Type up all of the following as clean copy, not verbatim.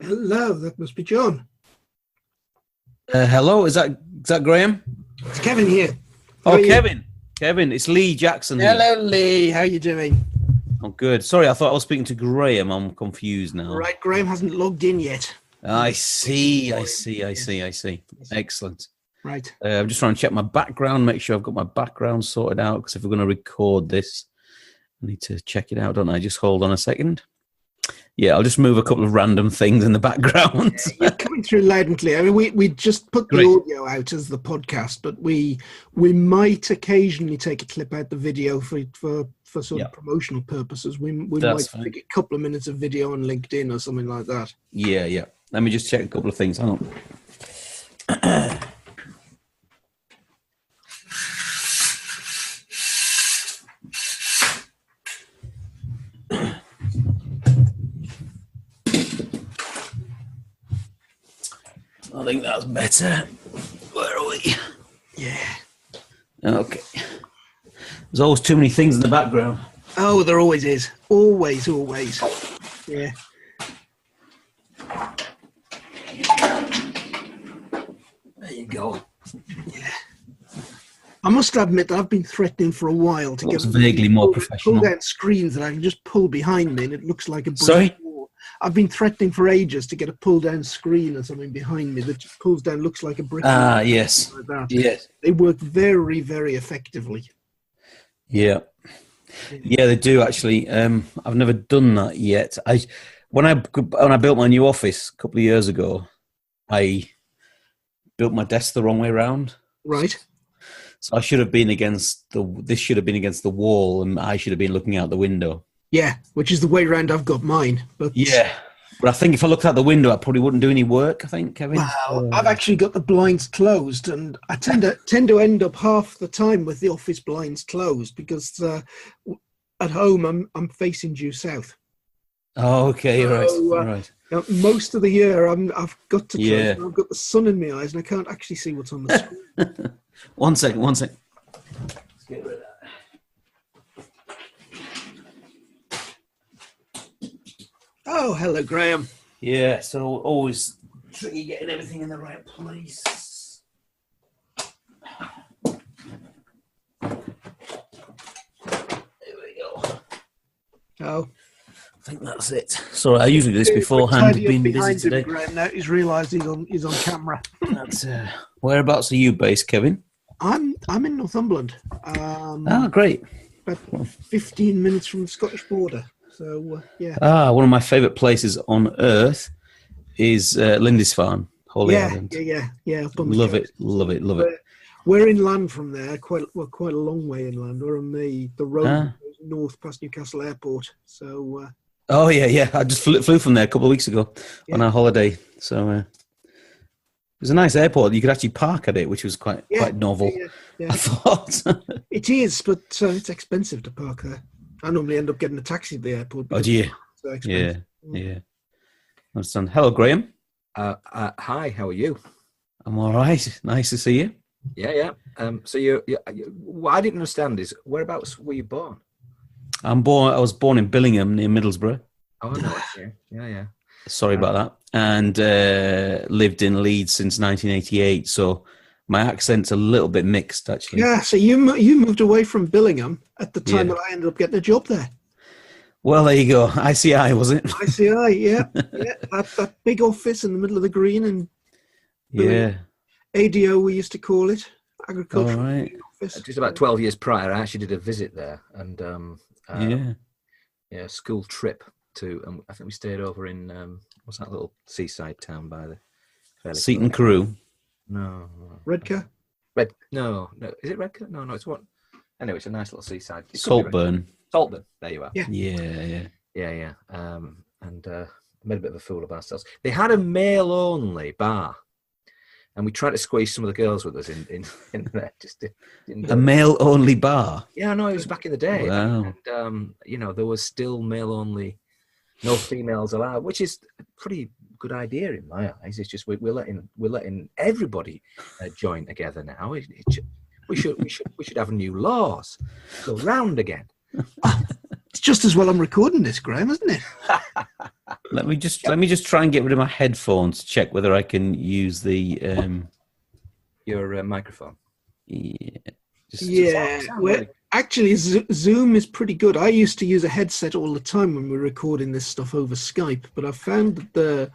Hello, that must be John. Hello, is that Graham? It's Kevin here. Oh, Kevin, it's Lee Jackson here. Hello, Lee. How you doing? I'm good. Sorry, I thought I was speaking to Graham. I'm confused now. Right, Graham hasn't logged in yet. I see. Excellent. Right. I'm just trying to check my background, make sure I've got my background sorted out, because if we're going to record this, I need to check it out, don't I? Just hold on a second. Yeah, I'll just move a couple of random things in the background. You're coming through loud and clear. I mean, we just put the audio out as the podcast, but we might occasionally take a clip out the video for sort of promotional purposes. We might take a couple of minutes of video on LinkedIn or something like that. Yeah. Let me just check a couple of things. Hang on. I think that's better. Where are we? Yeah. Okay. There's always too many things in the background. Oh, there always is. Always. Yeah. There you go. Yeah. I must admit that I've been threatening for a while to get vaguely more professional. Pull down screens that I can just pull behind me and it looks like a brick. Sorry? I've been threatening for ages to get a pull-down screen or something behind me that just pulls down, looks like a brick. Yes. Like that. Yes. They work very, very effectively. Yeah, they do actually. I've never done that yet. When I built my new office a couple of years ago, I built my desk the wrong way around. Right. So I should have been this should have been against the wall, and I should have been looking out the window. Yeah, which is the way around I've got mine. But I think if I looked out the window, I probably wouldn't do any work. I think, Kevin. Well, I've actually got the blinds closed, and I tend to end up half the time with the office blinds closed because at home I'm facing due south. Oh, okay, right. Now, most of the year I've got to close. I've got the sun in my eyes, and I can't actually see what's on the screen. One second. Let's get rid of that. Oh, hello, Graham. Yeah, so always tricky getting everything in the right place. There we go. Oh. I think that's it. Sorry, I usually do this beforehand. Been busy today. Graham, now he's realised he's on camera. That's whereabouts are you based, Kevin? I'm in Northumberland. Great. About 15 minutes from the Scottish border. So, yeah. One of my favourite places on earth is Lindisfarne, Holy Island. Yeah. Love it. We're inland from there, quite a long way inland. We're on the road that goes north past Newcastle Airport. So. Yeah. I just flew from there a couple of weeks ago on our holiday. So it was a nice airport. You could actually park at it, which was quite novel. Yeah. I thought. It is, but it's expensive to park there. I normally end up getting a taxi to the airport. Oh, do you? So yeah. I understand. Hello, Graham. Hi, how are you? I'm all right. Nice to see you. Yeah. So you what I didn't understand is, whereabouts were you born? I was born in Billingham near Middlesbrough. Oh, no. Yeah. Sorry about that. And lived in Leeds since 1988. So my accent's a little bit mixed, actually. Yeah, so you moved away from Billingham at the time that I ended up getting a job there. Well, there you go. ICI, was it? ICI, yeah. That big office in the middle of the green. And ADO, we used to call it, agricultural office. Just about 12 years prior, I actually did a visit there. And school trip to, I think we stayed over in, what's that little seaside town by the... Seaton Carew. No. Redcar? No. Is it Redcar? No, it's what? Anyway, it's a nice little seaside. Saltburn. Saltburn. There you are. Yeah. And made a bit of a fool of ourselves. They had a male-only bar, and we tried to squeeze some of the girls with us in there. Just didn't a male-only bar? Yeah, no, it was back in the day. Wow. And, there was still male-only, no females allowed, which is a pretty good idea in my eyes. It's just we're letting everybody join together now. We should have new laws. Go round again. It's just as well I'm recording this, Graham, isn't it? Let me just try and get rid of my headphones to check whether I can use the your microphone. Yeah. Actually, Zoom is pretty good. I used to use a headset all the time when we were recording this stuff over Skype, but I found that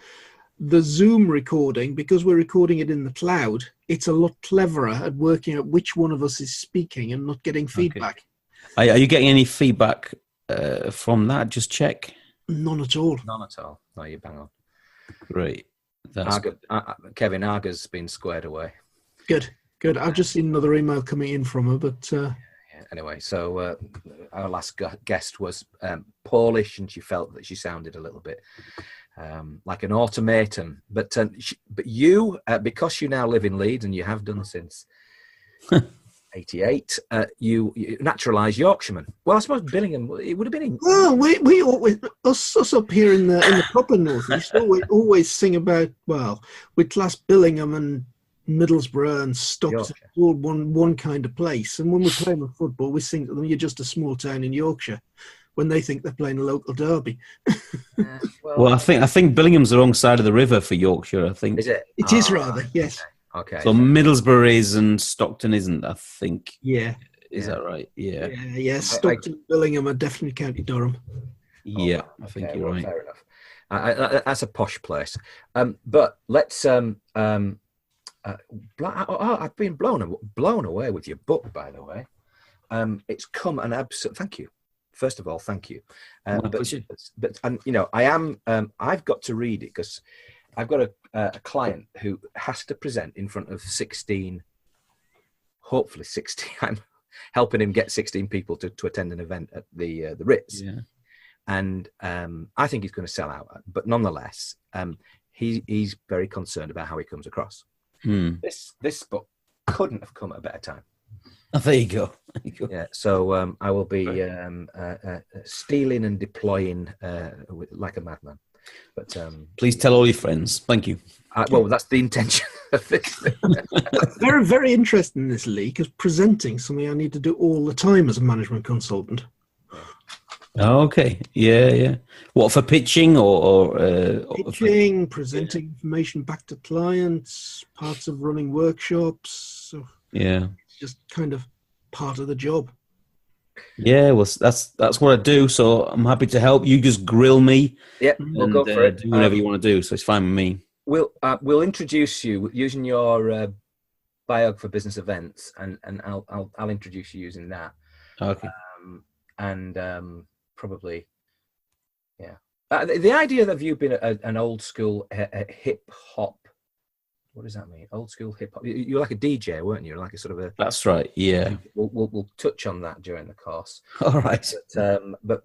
the Zoom recording, because we're recording it in the cloud, it's a lot cleverer at working out which one of us is speaking and not getting feedback. Okay. Are you getting any feedback from that? Just check. None at all. None at all. No, you bang on. Great. That's Kevin Arga's been squared away. Good. I've just seen another email coming in from her, but anyway, so our last guest was Polish, and she felt that she sounded a little bit like an automaton. But you, because you now live in Leeds, and you have done since '88, you naturalised Yorkshireman. Well, I suppose Billingham. It would have been in. Well, we always us up here in the proper northeast always sing about. Well, we class Billingham and Middlesbrough and Stockton all one kind of place, and when we're playing with football, we think to them, "You're just a small town in Yorkshire," when they think they're playing a local derby. Well, I think Billingham's the wrong side of the river for Yorkshire. I think is it? It is rather, yes. Okay. So Middlesbrough is and Stockton isn't. I think. Yeah. Is that right? Yeah. Yeah. Stockton and Billingham are definitely County Durham. Yeah, I think you're right. Fair enough. That's a posh place. But let's. I've been blown away with your book, by the way. It's come an absolute. Thank you. First of all, thank you. But you know, I am. I've got to read it because I've got a client who has to present in front of 16. Hopefully 16. I'm helping him get 16 people to attend an event at the Ritz. Yeah. And I think he's going to sell out. But nonetheless, he's very concerned about how he comes across. This book couldn't have come at a better time. Oh, there you go. Yeah, so I will be stealing and deploying like a madman. But please tell all your friends. Thank you. Well, that's the intention of this. Very, very interesting in this, Lee, because presenting something I need to do all the time as a management consultant. Oh, okay. Yeah. What, for pitching or pitching, presenting information back to clients, parts of running workshops. So yeah, it's just kind of part of the job. Yeah, well, that's what I do. So I'm happy to help. You just grill me. Yeah, we'll go for it. Do whatever you want to do. So it's fine with me. We'll introduce you using your bio for business events, and I'll introduce you using that. Okay. Probably, yeah. The idea of you being an old school hip hop. What does that mean? Old school hip hop. You're like a DJ, weren't you? Like a sort of a. That's right. Yeah. We'll touch on that during the course. All right. But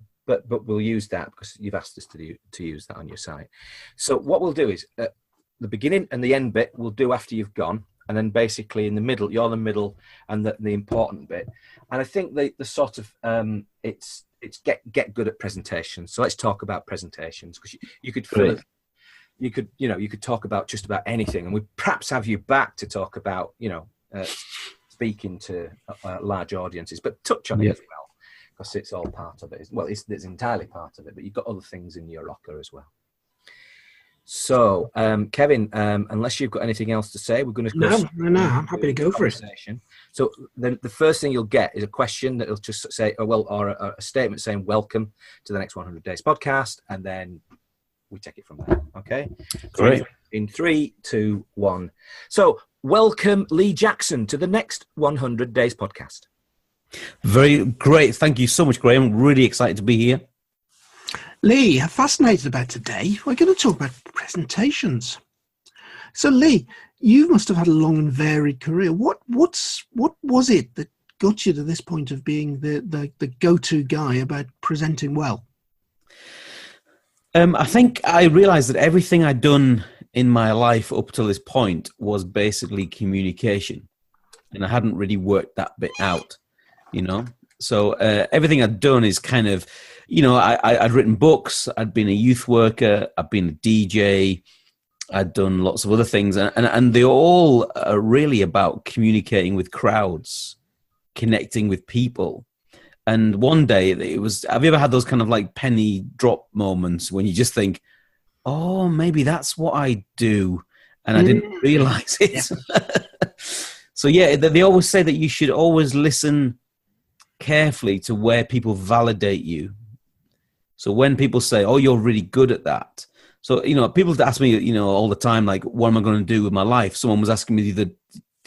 we'll use that because you've asked us to use that on your site. So what we'll do is the beginning and the end bit we'll do after you've gone, and then basically in the middle, you're the middle and the important bit. And I think the sort of it's get good at presentations. So let's talk about presentations, because you could you could talk about just about anything, and we perhaps have you back to talk about speaking to large audiences, but touch on it as well, because it's all part of it. Well, it's entirely part of it, but you've got other things in your locker as well. So, Kevin, unless you've got anything else to say, we're going to go. No, I'm happy to go for it. So, then the first thing you'll get is a question that will just say, or a statement saying, "Welcome to the next 100 Days podcast," and then we take it from there. Okay. Great. In 3, 2, 1. So, welcome, Lee Jackson, to the next 100 Days podcast. Very great. Thank you so much, Graham. Really excited to be here. Lee, I'm fascinated about today. We're going to talk about presentations. So, Lee, you must have had a long and varied career. What was it that got you to this point of being the go-to guy about presenting well? I think I realized that everything I'd done in my life up till this point was basically communication, and I hadn't really worked that bit out, So everything I'd done is kind of, I'd written books, I'd been a youth worker, I'd been a DJ, I'd done lots of other things, and they all are really about communicating with crowds, connecting with people. And one day it was, have you ever had those kind of like penny drop moments when you just think, oh, maybe that's what I do, and I didn't realize it. Yeah. So yeah, they always say that you should always listen carefully to where people validate you. So when people say, oh, you're really good at that. So, people ask me, all the time, like, what am I going to do with my life? Someone was asking me the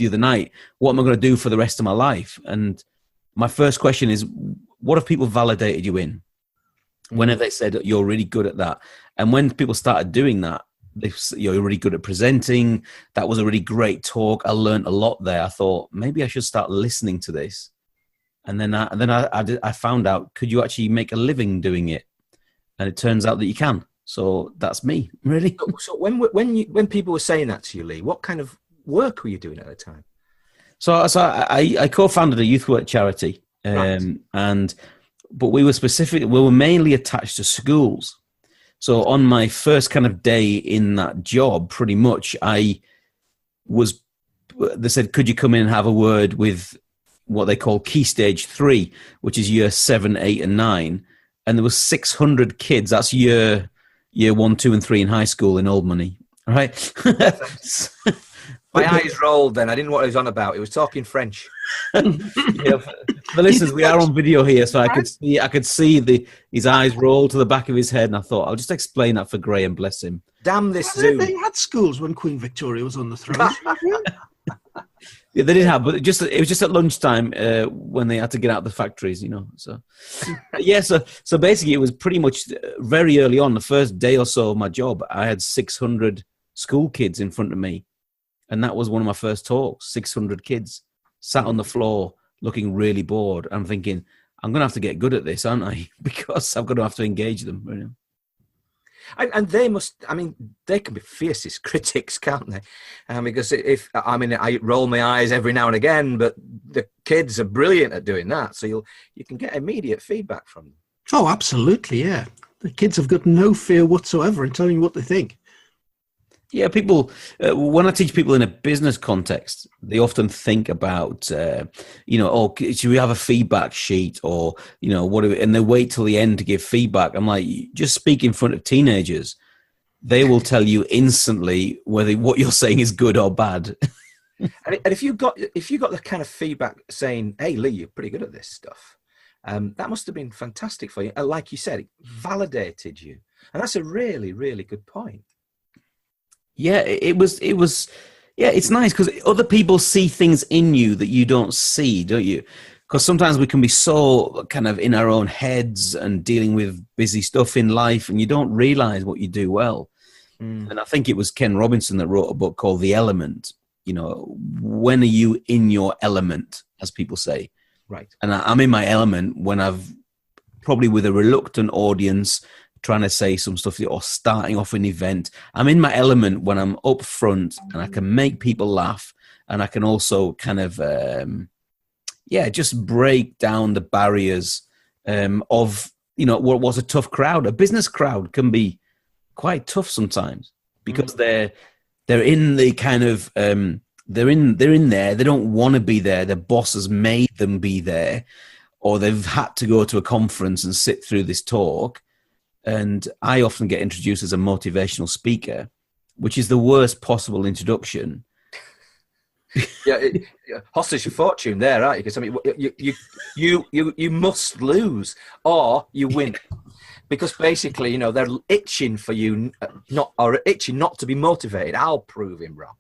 other night, what am I going to do for the rest of my life? And my first question is, what have people validated you in? When have they said you're really good at that? And when people started doing that, you're really good at presenting. That was a really great talk. I learned a lot there. I thought maybe I should start listening to this. And then I found out, could you actually make a living doing it? And it turns out that you can. So that's me, really. So when people were saying that to you, Lee, what kind of work were you doing at the time? So I co-founded a youth work charity, Right. But we were mainly attached to schools. So on my first kind of day in that job, pretty much, they said, could you come in and have a word with what they call Key Stage 3, which is year 7, 8, and 9. And there was 600 kids. That's year 1, 2, and 3 in high school in Old Money. All right. My eyes rolled then. I didn't know what he was on about. He was talking French. Yeah, but listeners, we are on video here, so I could see his eyes roll to the back of his head, and I thought I'll just explain that for Graham, bless him. Damn this Zoom. They had schools when Queen Victoria was on the throne. Yeah, they did have, but it was just at lunchtime when they had to get out of the factories, So yeah, so basically, it was pretty much very early on, the first day or so of my job, I had 600 school kids in front of me, and that was one of my first talks. 600 kids sat on the floor, looking really bored. I'm thinking, I'm going to have to get good at this, aren't I? Because I'm going to have to engage them. And they they can be fiercest critics, can't they? Because I roll my eyes every now and again, but the kids are brilliant at doing that. So you can get immediate feedback from them. Oh, absolutely, yeah. The kids have got no fear whatsoever in telling you what they think. Yeah, people, when I teach people in a business context, they often think about, should we have a feedback sheet or, and they wait till the end to give feedback. I'm like, just speak in front of teenagers. They will tell you instantly whether what you're saying is good or bad. And if you got the kind of feedback saying, hey, Lee, you're pretty good at this stuff, that must have been fantastic for you. Like you said, it validated you. And that's a really, really good point. Yeah, it was. Yeah, it's nice because other people see things in you that you don't see, don't you? Because sometimes we can be so kind of in our own heads and dealing with busy stuff in life, and you don't realize what you do well. And I think it was Ken Robinson that wrote a book called The Element. When are you in your element, as people say? Right. And I'm in my element when I've probably with a reluctant audience, trying to say some stuff or starting off an event. I'm in my element when I'm up front and I can make people laugh, and I can also kind of, just break down the barriers of, what was a tough crowd. A business crowd can be quite tough sometimes because they're in the kind of, they're in there. They don't want to be there. Their boss has made them be there, or they've had to go to a conference and sit through this talk. And I often get introduced as a motivational speaker, which is the worst possible introduction. Hostage your fortune there, aren't you? Because you must lose or you win, because basically they're itching for you, itching not to be motivated. I'll prove him wrong.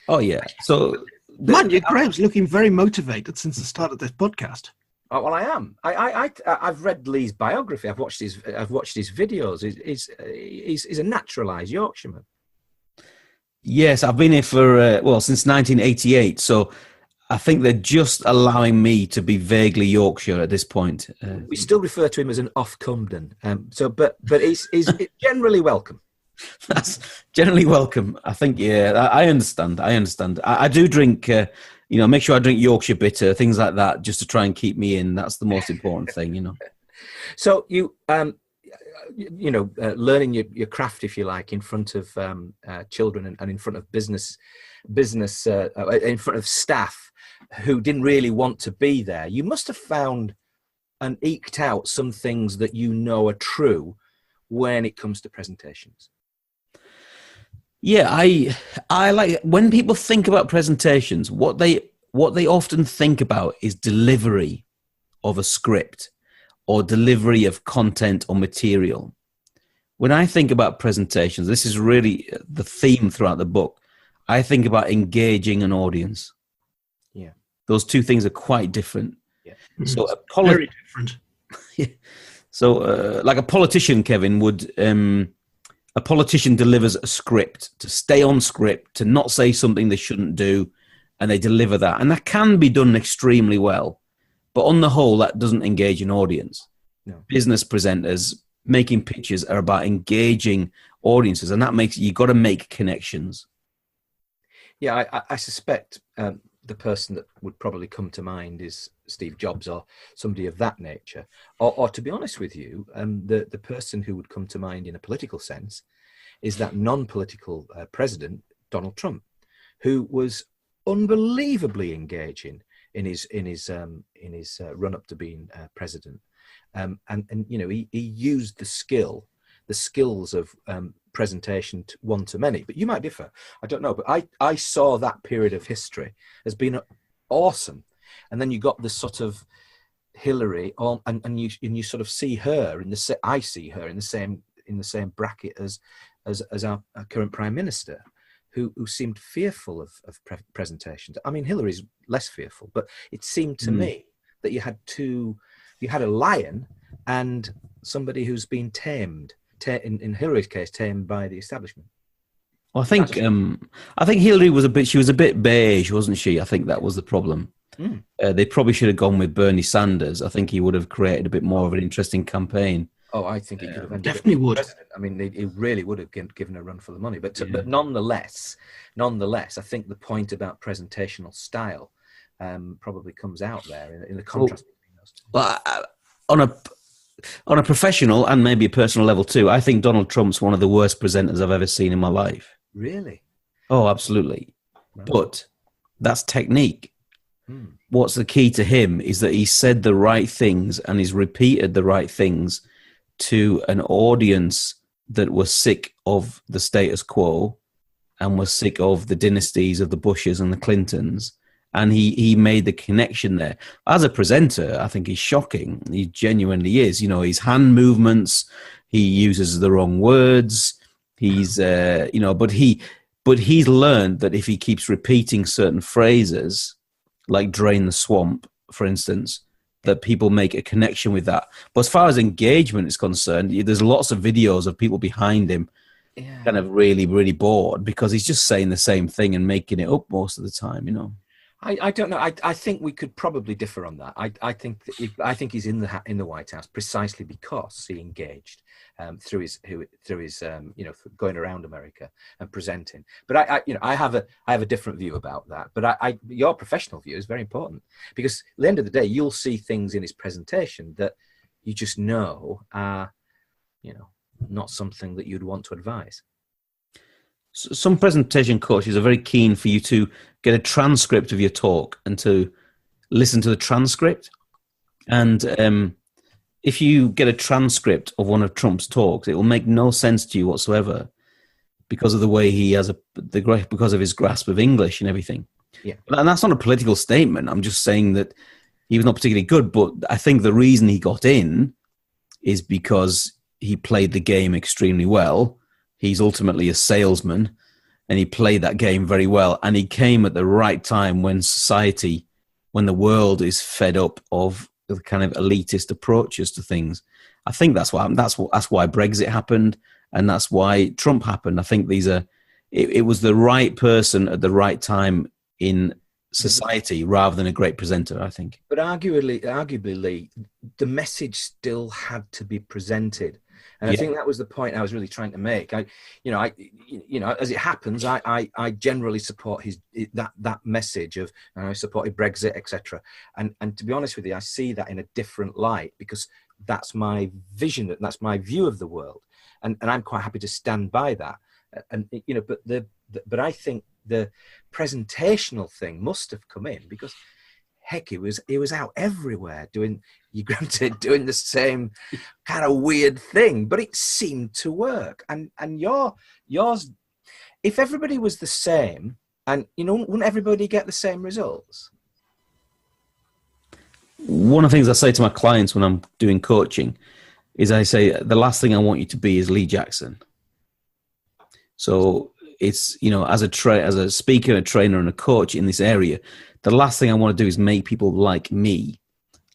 Oh yeah. So Graham's looking very motivated since the start of this podcast. Oh, well, I am. I've read Lee's biography. I've watched his videos. He's a naturalised Yorkshireman. Yes, I've been here for since 1988. So I think they're just allowing me to be vaguely Yorkshire at this point. We still refer to him as an off Cumden. But he's generally welcome. That's generally welcome. I think. Yeah, I understand. I do drink. Make sure I drink Yorkshire bitter, things like that, just to try and keep me in. That's the most important thing, So you, learning your craft, if you like, in front of children and in front of business, in front of staff who didn't really want to be there. You must have found and eked out some things that are true when it comes to presentations. Yeah, I like when people think about presentations, what they often think about is delivery of a script or delivery of content or material. When I think about presentations, this is really the theme throughout the book. I think about engaging an audience. Yeah. Those two things are quite different. Yeah. So very different. So like a politician, Kevin, would... a politician delivers a script to stay on script, to not say something they shouldn't do, and they deliver that. And that can be done extremely well. But on the whole, that doesn't engage an audience. No. Business presenters making pictures are about engaging audiences, and that makes you got to make connections. Yeah, I suspect the person that would probably come to mind is Steve Jobs or somebody of that nature. Or to be honest with you, the person who would come to mind in a political sense is that non-political president, Donald Trump, who was unbelievably engaging in his run up to being president, and you know, he used the skills of presentation one to many. But you might differ, I don't know, but I saw that period of history as being awesome. And then you got this sort of Hillary, and you sort of see her I see her in the same bracket as our current prime minister, who seemed fearful of presentations. I mean, Hillary's less fearful, but it seemed to me that you had a lion and somebody who's been tamed. In Hillary's case, tamed by the establishment. Well, I think Hillary was a bit beige, wasn't she? I think that was the problem. They probably should have gone with Bernie Sanders. I think he would have created a bit more of an interesting campaign. Oh, I think he could have definitely would. President. I mean, he really would have given a run for the money. But nonetheless, I think the point about presentational style probably comes out there in the contrast between those two. Well, on a professional and maybe a personal level too, I think Donald Trump's one of the worst presenters I've ever seen in my life. Really? Oh, absolutely. Right. But that's technique. Hmm. What's the key to him is that he said the right things and he's repeated the right things to an audience that was sick of the status quo and was sick of the dynasties of the Bushes and the Clintons. And he made the connection there. As a presenter, I think he's shocking. He genuinely is. You know, his hand movements, he uses the wrong words. He's, but he's learned that if he keeps repeating certain phrases, like drain the swamp, for instance, that people make a connection with that. But as far as engagement is concerned, there's lots of videos of people behind him kind of really, really bored because he's just saying the same thing and making it up most of the time, you know. I don't know. I think we could probably differ on that. I think he's in the White House precisely because he engaged through his going around America and presenting. But I have a different view about that. But your professional view is very important because at the end of the day, you'll see things in his presentation that you just know are, not something that you'd want to advise. Some presentation coaches are very keen for you to get a transcript of your talk and to listen to the transcript. And if you get a transcript of one of Trump's talks, it will make no sense to you whatsoever because of the way he has because of his grasp of English and everything. Yeah. And that's not a political statement. I'm just saying that he was not particularly good, but I think the reason he got in is because he played the game extremely well. He's ultimately a salesman, and he played that game very well. And he came at the right time when the world is fed up of the kind of elitist approaches to things. I think that's what happened. That's why Brexit happened, and that's why Trump happened. I think it was the right person at the right time in society rather than a great presenter, I think. But arguably, the message still had to be presented. And I think that was the point I was really trying to make. As it happens, I generally support that message of, I supported Brexit, etc. And to be honest with you, I see that in a different light because that's my vision, that's my view of the world, and I'm quite happy to stand by that. And but I think the presentational thing must have come in because, heck, he was out everywhere doing the same kind of weird thing, but it seemed to work. And yours, if everybody was the same, and wouldn't everybody get the same results? One of the things I say to my clients when I'm doing coaching is I say, the last thing I want you to be is Lee Jackson. So it's, as a speaker, a trainer, and a coach in this area, the last thing I want to do is make people like me.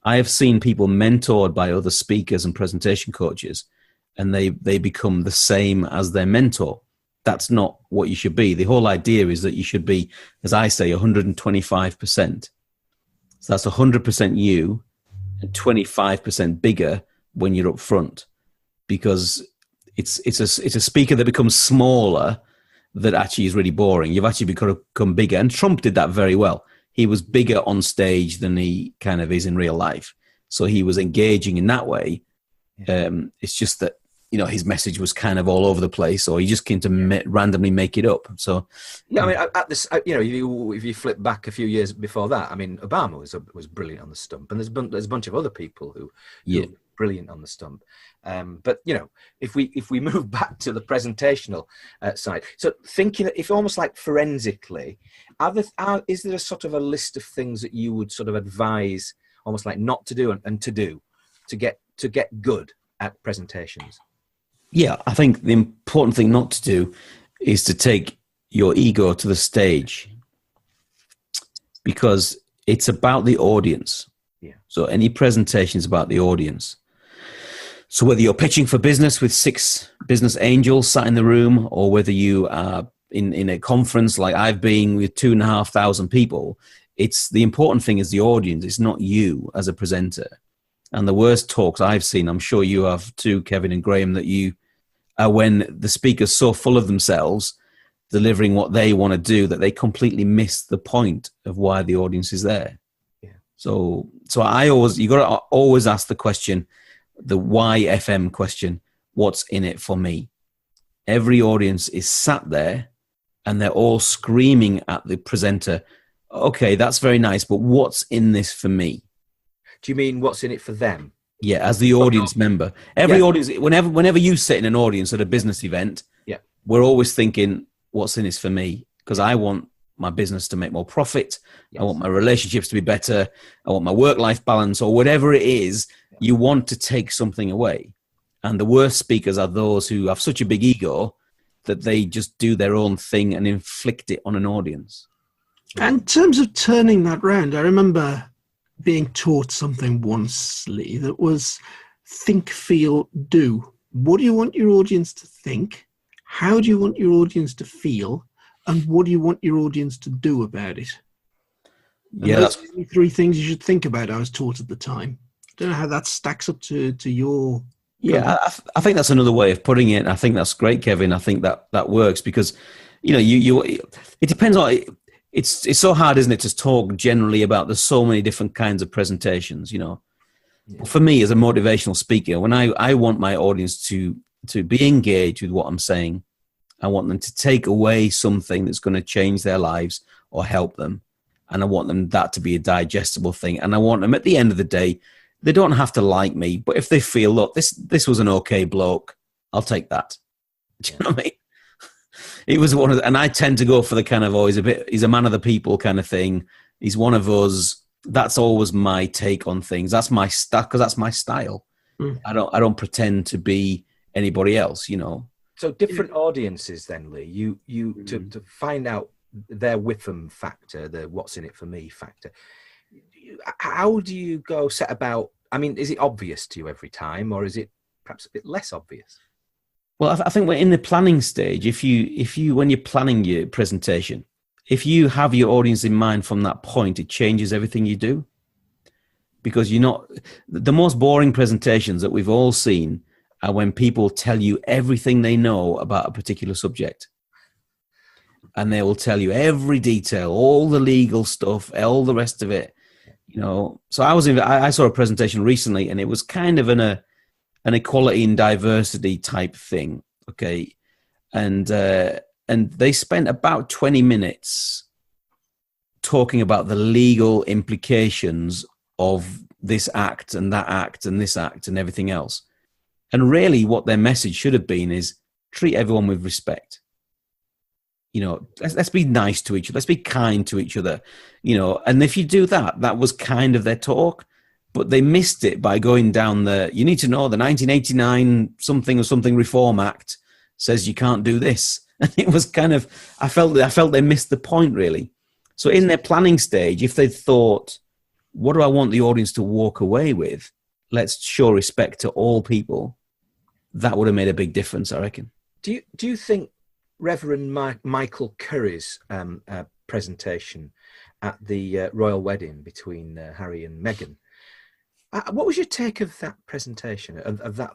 I have seen people mentored by other speakers and presentation coaches, and they become the same as their mentor. That's not what you should be. The whole idea is that you should be, as I say, 125%. So that's 100% you and 25% bigger when you're up front, because it's a speaker that becomes smaller that actually is really boring. You've actually become bigger. And Trump did that very well. He was bigger on stage than he kind of is in real life. So he was engaging in that way. It's just that, his message was kind of all over the place, or he just came to randomly make it up. So, yeah, I mean, at this, if you flip back a few years before that, I mean, Obama was brilliant on the stump, and there's a bunch of other people who were brilliant on the stump. But if we move back to the presentational side, so thinking, if almost like forensically, is there a sort of a list of things that you would sort of advise, almost like not to do and to do, to get good at presentations? Yeah, I think the important thing not to do is to take your ego to the stage, because it's about the audience. Yeah. So any presentation is about the audience. So whether you're pitching for business with 6 business angels sat in the room, or whether you are in a conference like I've been with 2,500 people, the important thing is the audience. It's not you as a presenter. And the worst talks I've seen, I'm sure you have too, Kevin and Graham, that you are when the speaker's so full of themselves, delivering what they want to do, that they completely miss the point of why the audience is there. Yeah. So you got to always ask the question, the why FM question, what's in it for me? Every audience is sat there and they're all screaming at the presenter, okay, that's very nice, but what's in this for me? Do you mean what's in it for them? Yeah, as the audience member. Every audience, whenever you sit in an audience at a business event, we're always thinking, what's in this for me? Because I want my business to make more profit. Yes. I want my relationships to be better. I want my work-life balance, or whatever it is, you want to take something away. And the worst speakers are those who have such a big ego that they just do their own thing and inflict it on an audience. And in terms of turning that round, I remember being taught something once, Lee, that was think, feel, do. What do you want your audience to think? How do you want your audience to feel? And what do you want your audience to do about it? And those are the 3 things you should think about, I was taught at the time. I don't know how that stacks up to your... Yeah, I think that's another way of putting it. I think that's great, Kevin. I think that works, because, it depends on... It's so hard, isn't it, to talk generally about there's so many different kinds of presentations, Yeah. For me, as a motivational speaker, when I want my audience to be engaged with what I'm saying, I want them to take away something that's going to change their lives or help them. And I want them that to be a digestible thing. And I want them, at the end of the day, they don't have to like me, but if they feel, look, this was an okay bloke, I'll take that. Do you know what I mean? It was and I tend to go for the kind of, he's a man of the people kind of thing. He's one of us. That's always my take on things. That's my stuff, because that's my style. I don't pretend to be anybody else, So different audiences then, Lee, to find out their Whipham factor, the what's in it for me factor. How do you go set about, I mean, is it obvious to you every time, or is it perhaps a bit less obvious? Well, I think we're in the planning stage. If you when you're planning your presentation, if you have your audience in mind from that point, it changes everything you do. Because the most boring presentations that we've all seen are when people tell you everything they know about a particular subject. And they will tell you every detail, all the legal stuff, all the rest of it. So I saw a presentation recently, and it was kind of an equality and diversity type thing, okay? And they spent about 20 minutes talking about the legal implications of this act and that act and this act and everything else. And really what their message should have been is treat everyone with respect. let's be nice to each other. Let's be kind to each other, and if you do that, that was kind of their talk, but they missed it by going down you need to know the 1989 something or something Reform Act says you can't do this. And it was kind of, I felt they missed the point really. So in their planning stage, if they thought, what do I want the audience to walk away with? Let's show respect to all people. That would have made a big difference, I reckon. Do you think Reverend Michael Curry's presentation at the royal wedding between Harry and Meghan, what was your take of that presentation, of that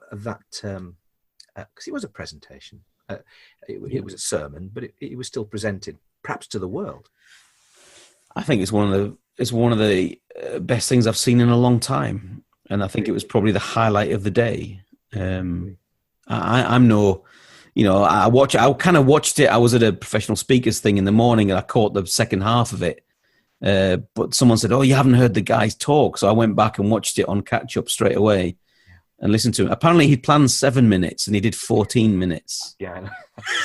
because it was a presentation, it was a sermon, but it was still presented perhaps to the world? I think it's one of the best things I've seen in a long time, and I think it was probably the highlight of the day. I'm no, I kind of watched it. I was at a professional speakers thing in the morning, and I caught the second half of it. But someone said, "Oh, you haven't heard the guys talk," so I went back and watched it on catch up straight away and listened to him. Apparently, he planned 7 minutes and he did 14 minutes. Yeah, I know.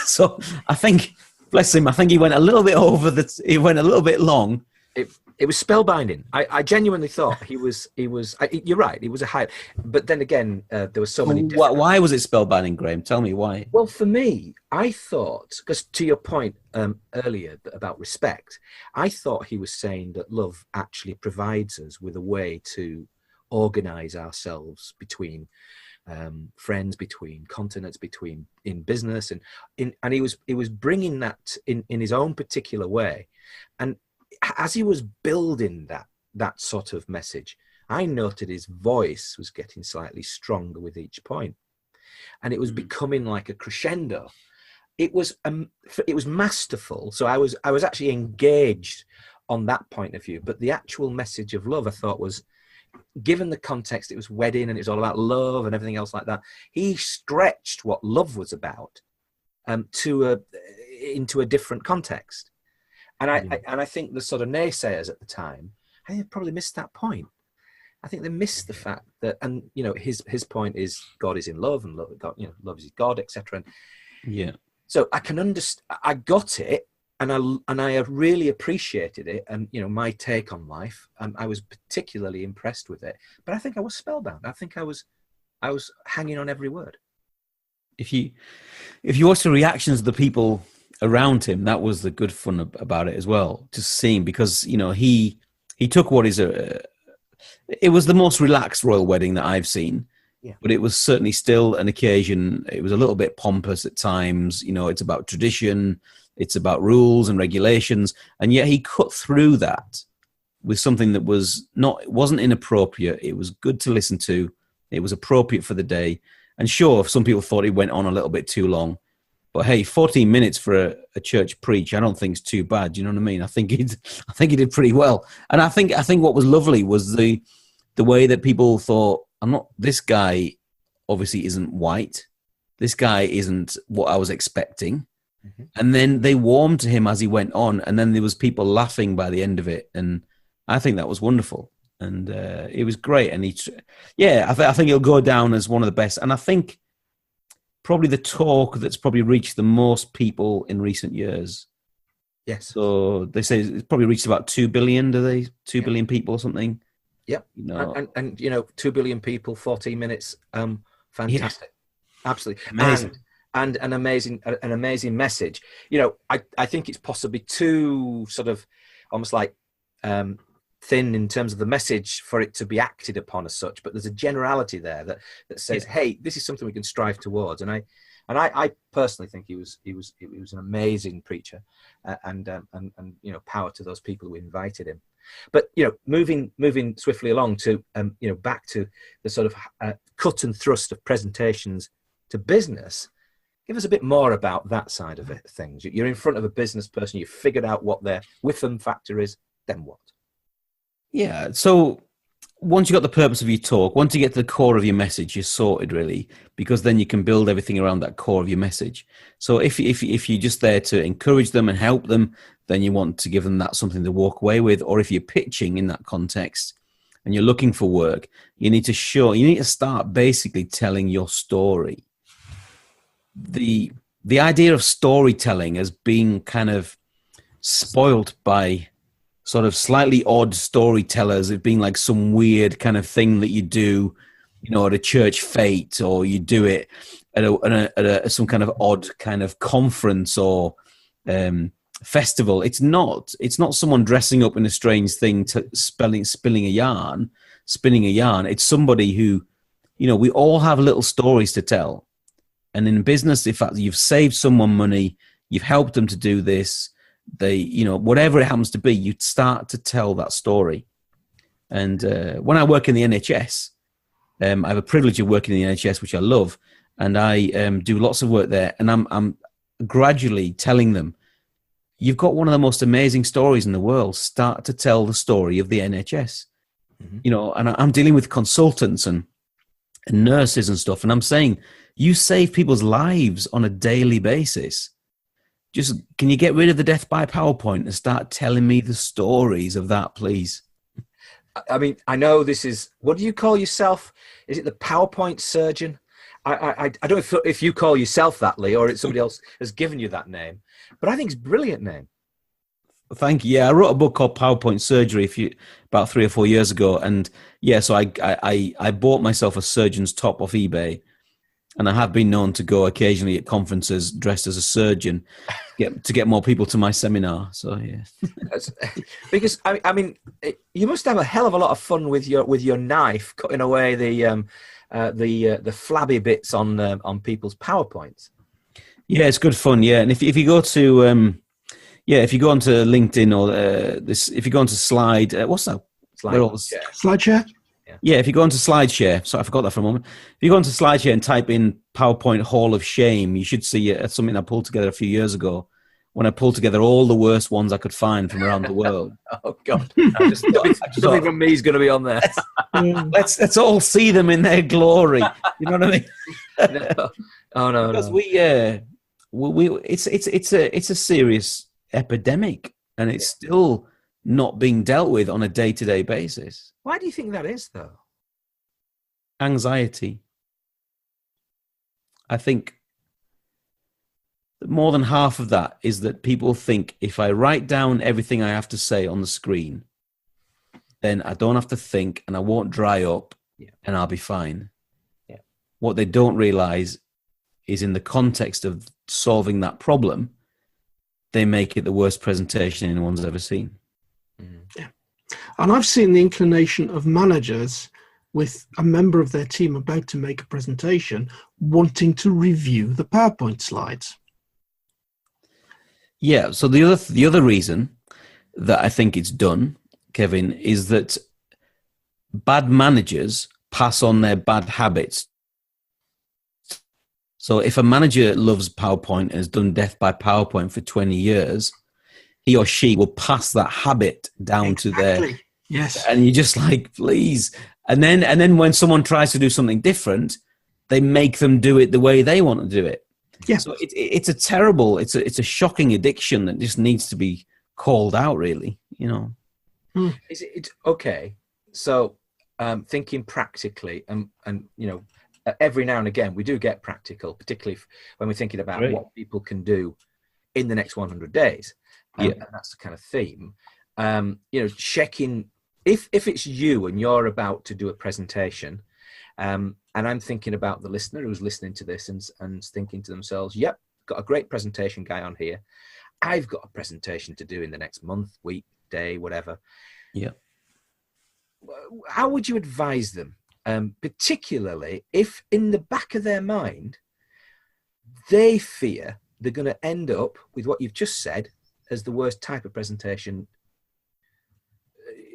So I think, bless him, I think he went a little bit over he went a little bit long. It was spellbinding. I genuinely thought he was. You're right. It was a high, but then again, there were so many. Why was it spellbinding, Graham? Tell me why. Well, for me, I thought, because to your point earlier about respect, I thought he was saying that love actually provides us with a way to organize ourselves between friends, between continents, in business, and he was bringing that in his own particular way, and as he was building that sort of message, I noted his voice was getting slightly stronger with each point, and it was becoming like a crescendo. It was masterful. So I was actually engaged on that point of view. But the actual message of love, I thought, was, given the context, it was wedding and it was all about love and everything else like that. He stretched what love was about into a different context. And I think the sort of naysayers at the time, I think they probably missed that point. I think they missed the fact that, and his point is God is in love, and love, God, love is God, etc. Yeah. So I can understand. I got it, and I really appreciated it, and my take on life. I was particularly impressed with it. But I think I was spellbound. I think I was hanging on every word. If you watch the reactions of the people around him, that was the good fun about it as well, just seeing, because he took what is it was the most relaxed royal wedding that I've seen, but it was certainly still an occasion. It was a little bit pompous at times, it's about tradition, it's about rules and regulations, and yet he cut through that with something that wasn't inappropriate. It was good to listen to, it was appropriate for the day, and sure, some people thought he went on a little bit too long. But hey, 14 minutes for a church preach, I don't think it's too bad. You know what I mean? I think he did pretty well. And I think what was lovely was the way that people thought, this guy obviously isn't white. This guy isn't what I was expecting. Mm-hmm. And then they warmed to him as he went on. And then there was people laughing by the end of it. And I think that was wonderful. And it was great. And I think he'll go down as one of the best. And I think probably the talk that's probably reached the most people in recent years. Yes. So they say it's probably reached about 2 billion, do they? 2 billion people or something? Yep. And 2 billion people, 14 minutes. Fantastic. Yeah. Absolutely. Amazing. And an amazing message. I think it's possibly too sort of almost like thin in terms of the message for it to be acted upon as such, but there's a generality there that says, hey, this is something we can strive towards. And I personally think he was an amazing preacher, and power to those people who invited him. But moving swiftly along to back to the sort of cut and thrust of presentations to business. Give us a bit more about that side of it, things. You're in front of a business person, you've figured out what their Whipham factor is, then what? Yeah, so once you got the purpose of your talk, once you get to the core of your message, you're sorted, really, because then you can build everything around that core of your message. So if you're just there to encourage them and help them, then you want to give them that something to walk away with. Or if you're pitching in that context and you're looking for work, you need to start basically telling your story. The the idea of storytelling as being kind of spoilt by sort of slightly odd storytellers, it being like some weird kind of thing that you do, at a church fete, or you do it at some kind of odd kind of conference or festival. It's not someone dressing up in a strange thing to spinning a yarn. It's somebody who, we all have little stories to tell. And in business, in fact, you've saved someone money, you've helped them to do this, whatever it happens to be, you start to tell that story. And when I work in the NHS, I have a privilege of working in the NHS, which I love, and I do lots of work there. And I'm gradually telling them, you've got one of the most amazing stories in the world. Start to tell the story of the NHS. Mm-hmm. And I'm dealing with consultants and nurses and stuff, and I'm saying, you save people's lives on a daily basis. Just, can you get rid of the death by PowerPoint and start telling me the stories of that, please? I mean, I know this is, what do you call yourself? Is it the PowerPoint surgeon? I don't know if you call yourself that, Lee, or it's somebody else has given you that name, but I think it's a brilliant name. Thank you. Yeah, I wrote a book called PowerPoint Surgery about 3 or 4 years ago, and so I bought myself a surgeon's top off eBay, and I have been known to go occasionally at conferences dressed as a surgeon to get more people to my seminar. So yeah, because I mean, you must have a hell of a lot of fun with your knife cutting away the flabby bits on people's PowerPoints. Yeah, it's good fun. Yeah, and if you go to if you go onto LinkedIn or if you go onto what's that? SlideShare. Yeah, if you go onto SlideShare, sorry, I forgot that for a moment. If you go onto SlideShare and type in PowerPoint Hall of Shame, you should see something I pulled together a few years ago when I pulled together all the worst ones I could find from around the world. Oh, God. I just thought even me's going to be on there. Let's all see them in their glory. You know what I mean? No. Oh, no. Because it's a serious epidemic, and it's still not being dealt with on a day-to-day basis. Why do you think that is, though? Anxiety. I think that more than half of that is that people think if I write down everything I have to say on the screen, then I don't have to think and I won't dry up and I'll be fine. Yeah. What they don't realize is in the context of solving that problem, they make it the worst presentation anyone's ever seen. Yeah. And I've seen the inclination of managers with a member of their team about to make a presentation wanting to review the PowerPoint slides. Yeah, so the other reason that I think it's done, Kevin, is that bad managers pass on their bad habits. So if a manager loves PowerPoint and has done death by PowerPoint for 20 years, he or she will pass that habit down to their... Yes. And you're just like, please. And then when someone tries to do something different, they make them do it the way they want to do it. Yeah. So it's a terrible, it's a shocking addiction that just needs to be called out, really, Is it okay? So thinking practically, and every now and again we do get practical, particularly when we're thinking about what people can do in the next 100 days. And that's the kind of theme. Checking if it's you and you're about to do a presentation, and I'm thinking about the listener who's listening to this and thinking to themselves, yep, got a great presentation guy on here. I've got a presentation to do in the next month, week, day, whatever. Yeah. How would you advise them, particularly if in the back of their mind, they fear they're going to end up with what you've just said as the worst type of presentation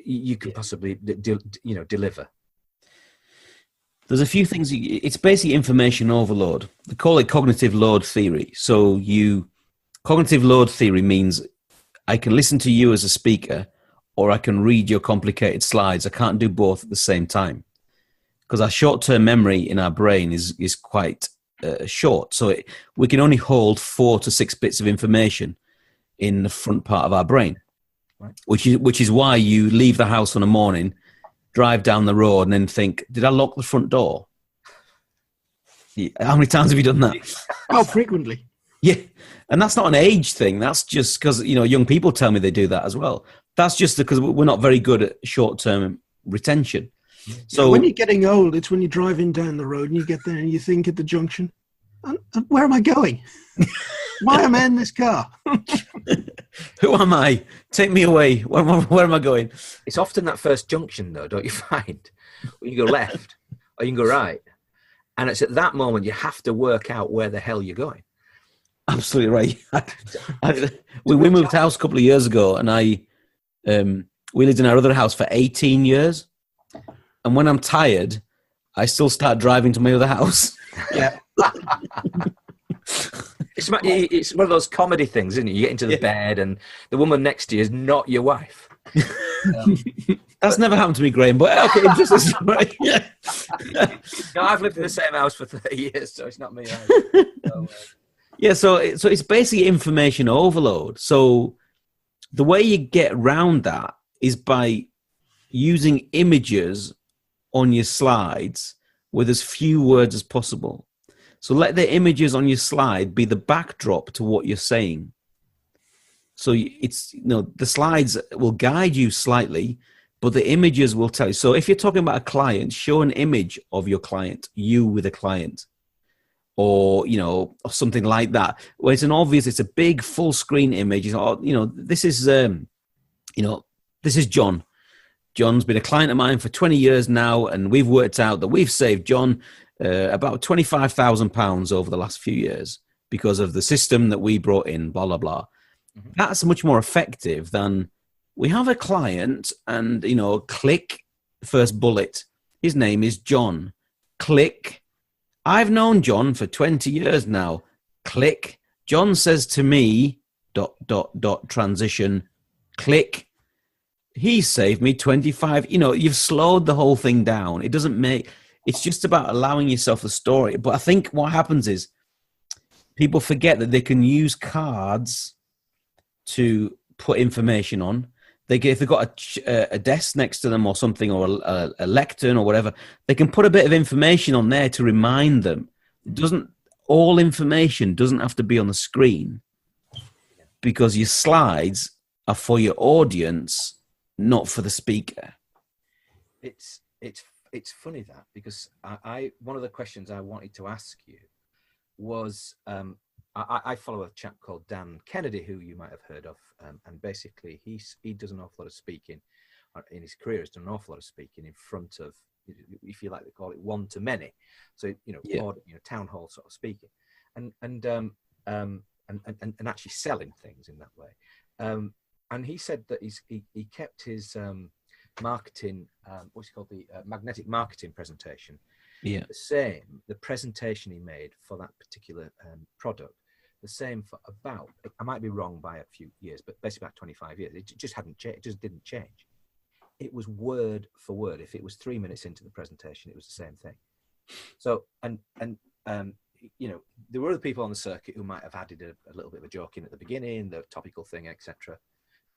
you could possibly deliver? There's a few things. It's basically information overload. They call it cognitive load theory. So cognitive load theory means I can listen to you as a speaker, or I can read your complicated slides. I can't do both at the same time because our short-term memory in our brain is quite short. So we can only hold 4 to 6 bits of information in the front part of our brain, right? Which is why you leave the house on a morning, drive down the road, and then think, did I lock the front door? How many times have you done that? Oh, frequently. Yeah, and that's not an age thing. That's just because, young people tell me they do that as well. That's just because we're not very good at short-term retention. So when you're getting old, it's when you're driving down the road and you get there and you think at the junction, where am I going? Why am I in this car? Who am I? Take me away. Where am I going? It's often that first junction, though, don't you find? When you go left or you can go right. And it's at that moment you have to work out where the hell you're going. Absolutely right. We moved house a couple of years ago, and we lived in our other house for 18 years. And when I'm tired, I still start driving to my other house. Yeah. It's one of those comedy things, isn't it? You get into the bed and the woman next to you is not your wife. That's never happened to me, Graham, but okay. No, I've lived in the same house for 30 years, so it's not me either. So it's basically information overload. So the way you get around that is by using images on your slides with as few words as possible. So let the images on your slide be the backdrop to what you're saying. So it's, the slides will guide you slightly, but the images will tell you. So if you're talking about a client, show an image of your client, you with a client, or something like that. Where it's a big full screen image. This is John. John's been a client of mine for 20 years now, and we've worked out that we've saved John about £25,000 over the last few years because of the system that we brought in, blah, blah, blah. Mm-hmm. That's much more effective than we have a client and, click first bullet. His name is John. Click. I've known John for 20 years now. Click. John says to me, ... transition. Click. He saved me 25. You've slowed the whole thing down. It's just about allowing yourself the story. But I think what happens is people forget that they can use cards to put information on. If they've got a desk next to them or something, or a lectern or whatever, they can put a bit of information on there to remind them. All information doesn't have to be on the screen, because your slides are for your audience, not for the speaker. It's funny that, because one of the questions I wanted to ask you was, I follow a chap called Dan Kennedy, who you might have heard of, and basically he does an awful lot of speaking in his career. He's done an awful lot of speaking in front of, if you like to call it, one to many. So town hall sort of speaking, and actually selling things in that way. And he said that he kept his marketing, what's called the magnetic marketing presentation, the same. The presentation he made for that particular product, the same for about, I might be wrong by a few years, but basically about 25 years. It just hadn't changed. It just didn't change. It was word for word. If it was 3 minutes into the presentation, it was the same thing. So, and there were other people on the circuit who might have added a little bit of a joke in at the beginning, the topical thing, etc.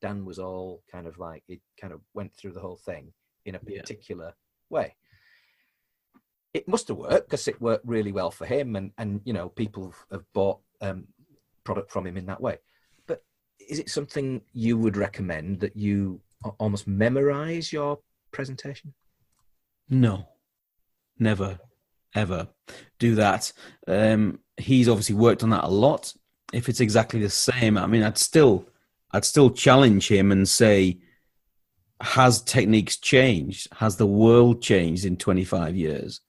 Dan was all kind of like, it kind of went through the whole thing in a particular way. It must have worked, because it worked really well for him, and people have bought product from him in that way. But is it something you would recommend, that you almost memorize your presentation? No, never, ever do that. He's obviously worked on that a lot. If it's exactly the same, I mean, I'd still challenge him and say, has techniques changed? Has the world changed in 25 years?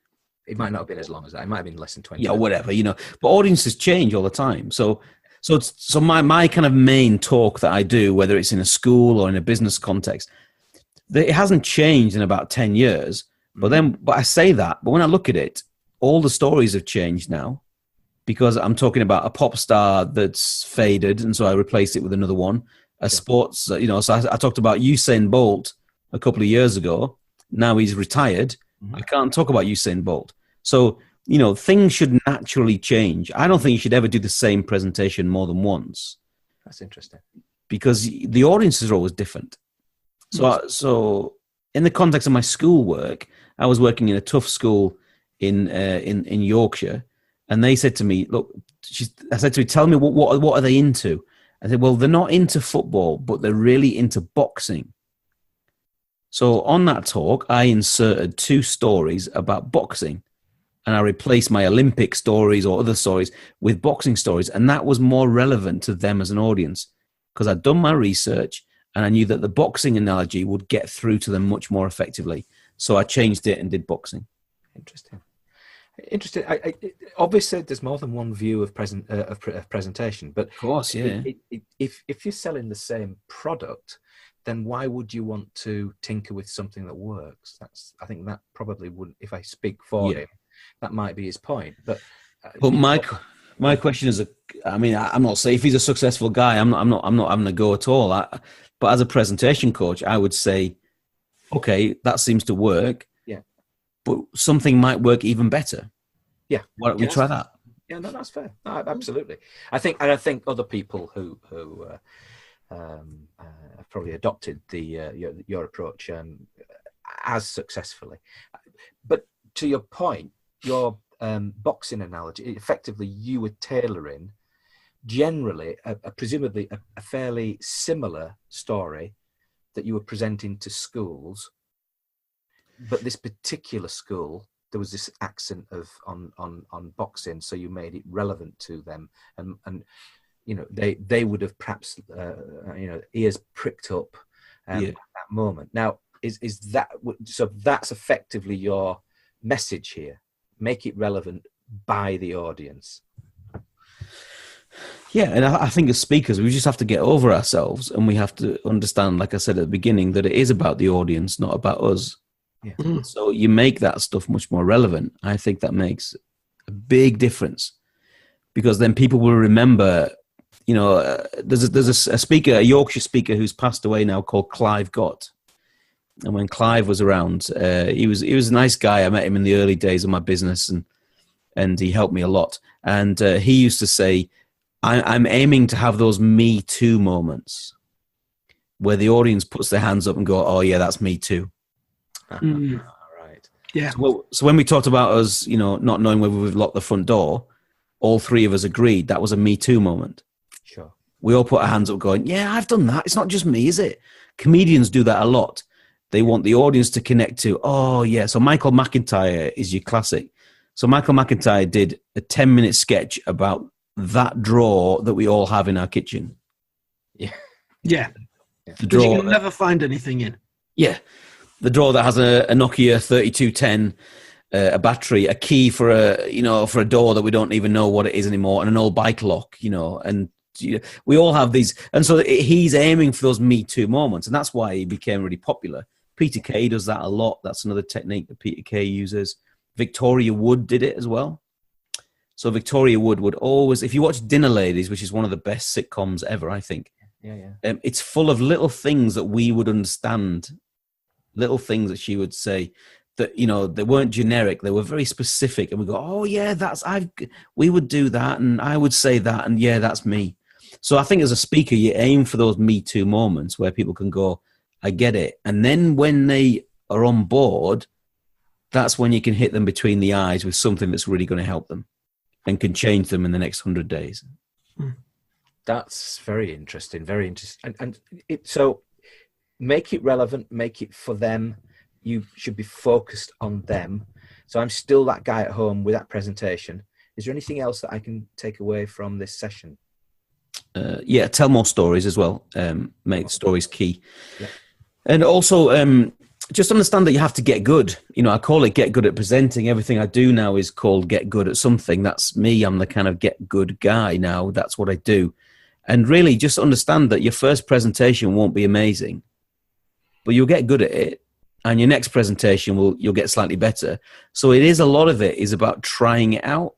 It might not have been as long as that. It might have been less than 20. Yeah, whatever, But audiences change all the time. So my kind of main talk that I do, whether it's in a school or in a business context, it hasn't changed in about 10 years. But I say that, but when I look at it, all the stories have changed now, because I'm talking about a pop star that's faded, and so I replaced it with another one. Sports, so I talked about Usain Bolt a couple of years ago. Now he's retired. Mm-hmm. I can't talk about Usain Bolt. So, things should naturally change. I don't think you should ever do the same presentation more than once. That's interesting. Because the audiences are always different. So in the context of my schoolwork, I was working in a tough school in Yorkshire, And they said to me, look, I said to me, tell me what are they into? I said, well, they're not into football, but they're really into boxing. So on that talk, I inserted 2 stories about boxing, and I replaced my Olympic stories or other stories with boxing stories. And that was more relevant to them as an audience because I'd done my research and I knew that the boxing analogy would get through to them much more effectively. So I changed it and did boxing. Interesting. Obviously, there's more than one view of presentation, but of course, yeah. If you're selling the same product, then why would you want to tinker with something that works? I think that probably wouldn't. If I speak for him, that might be his point. But my question is, I'm not saying if he's a successful guy, I'm not having a go at all. But as a presentation coach, I would say, okay, that seems to work. But something might work even better. Yeah. Why don't we try that? Yeah, no, that's fair. No, absolutely. I think other people who have probably adopted your approach as successfully. But to your point, your boxing analogy, effectively you were tailoring generally, presumably a fairly similar story that you were presenting to schools. But this particular school, there was this accent on boxing, so you made it relevant to them, and they would have perhaps ears pricked up at that moment. Now, is that so? That's effectively your message here. Make it relevant by the audience. Yeah, and I think as speakers, we just have to get over ourselves, and we have to understand, like I said at the beginning, that it is about the audience, not about us. Yeah. So you make that stuff much more relevant. I think that makes a big difference because then people will remember, there's a speaker, a Yorkshire speaker who's passed away now called Clive Gott. And when Clive was around, he was a nice guy. I met him in the early days of my business and he helped me a lot. And he used to say, I'm aiming to have those me too moments where the audience puts their hands up and go, oh yeah, that's me too. Right. Yeah. So when we talked about us, not knowing whether we've locked the front door, all 3 of us agreed that was a me too moment. Sure. We all put our hands up going, yeah, I've done that. It's not just me, is it? Comedians do that a lot. They want the audience to connect to, oh yeah. So Michael McIntyre is your classic. So Michael McIntyre did a 10-minute sketch about that drawer that we all have in our kitchen. Yeah. Yeah. The drawer you can never find anything in. Yeah. The drawer that has a Nokia 3210, a battery, a key for a door that we don't even know what it is anymore, and an old bike lock, and we all have these. And so he's aiming for those Me Too moments, and that's why he became really popular. Peter Kay does that a lot. That's another technique that Peter Kay uses. Victoria Wood did it as well. So Victoria Wood would always, if you watch Dinner Ladies, which is one of the best sitcoms ever, I think. Yeah. It's full of little things that we would understand. Little things that she would say that, they weren't generic. They were very specific. And we go, oh yeah, we would do that. And I would say that. And yeah, that's me. So I think as a speaker, you aim for those Me Too moments where people can go, I get it. And then when they are on board, that's when you can hit them between the eyes with something that's really going to help them and can change them in the next 100 days. That's very interesting. Very interesting. So make it relevant, make it for them. You should be focused on them. So I'm still that guy at home with that presentation. Is there anything else that I can take away from this session? Tell more stories as well. Make stories key. Yeah. And also, just understand that you have to get good. I call it get good at presenting. Everything I do now is called get good at something. That's me. I'm the kind of get good guy now. That's what I do. And really just understand that your first presentation won't be amazing, but you'll get good at it. And your next presentation you'll get slightly better. So a lot of it is about trying it out.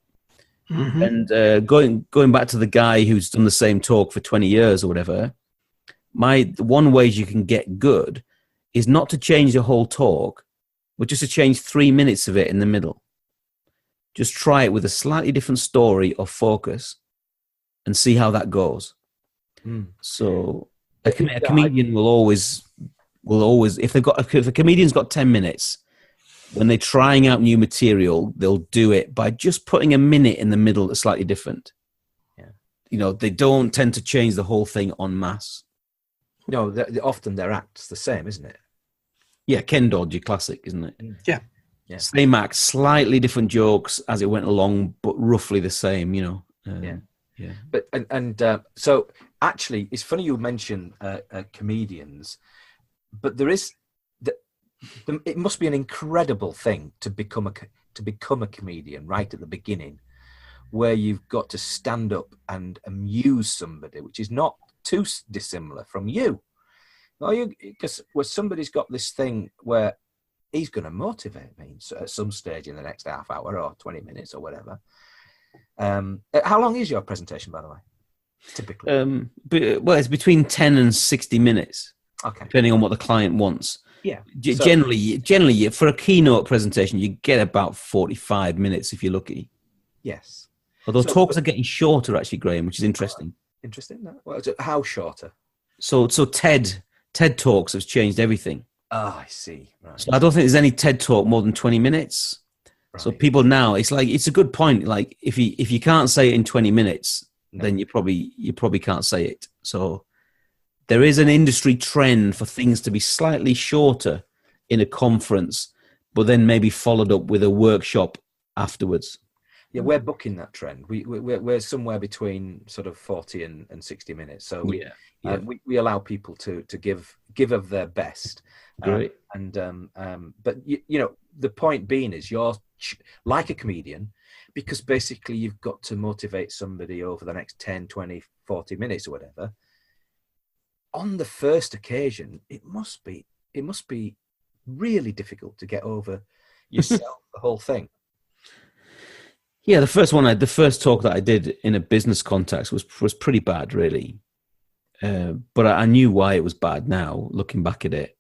Mm-hmm. And going back to the guy who's done the same talk for 20 years or whatever, one way you can get good is not to change the whole talk, but just to change 3 minutes of it in the middle. Just try it with a slightly different story or focus and see how that goes. So a comedian will always, if a comedian's got 10 minutes, when they're trying out new material, they'll do it by just putting a minute in the middle that's slightly different. Yeah. They don't tend to change the whole thing en masse. No, often their act's the same, isn't it? Yeah, Ken Dodge, your classic, isn't it? Yeah. Same act, slightly different jokes as it went along, but roughly the same, Yeah. But so actually, it's funny you mention comedians, but it must be an incredible thing to become a comedian right at the beginning, where you've got to stand up and amuse somebody, which is not too dissimilar from you. Because somebody's got this thing where he's going to motivate me at some stage in the next half hour or 20 minutes or whatever. How long is your presentation, by the way, typically? It's between 10 and 60 minutes, depending on what the client wants. Yeah. Generally, for a keynote presentation, you get about 45 minutes if you're lucky. Yes. Although talks are getting shorter, actually, Graham, which is interesting. Interesting. Well, how shorter? So TED Talks has changed everything. Oh, I see. Right. So I don't think there's any TED Talk more than 20 minutes. Right. So people now, it's a good point. Like if you can't say it in 20 minutes, then you probably can't say it. So there is an industry trend for things to be slightly shorter in a conference, but then maybe followed up with a workshop afterwards. Yeah, we're booking that trend. We're somewhere between sort of 40 and 60 minutes. So we allow people to give of their best. Great. But the point being is you're like a comedian, because basically you've got to motivate somebody over the next 10, 20, 40 minutes or whatever. On the first occasion, it must be really difficult to get over yourself, the whole thing. Yeah, the first talk that I did in a business context was pretty bad, really. But I knew why it was bad now, looking back at it.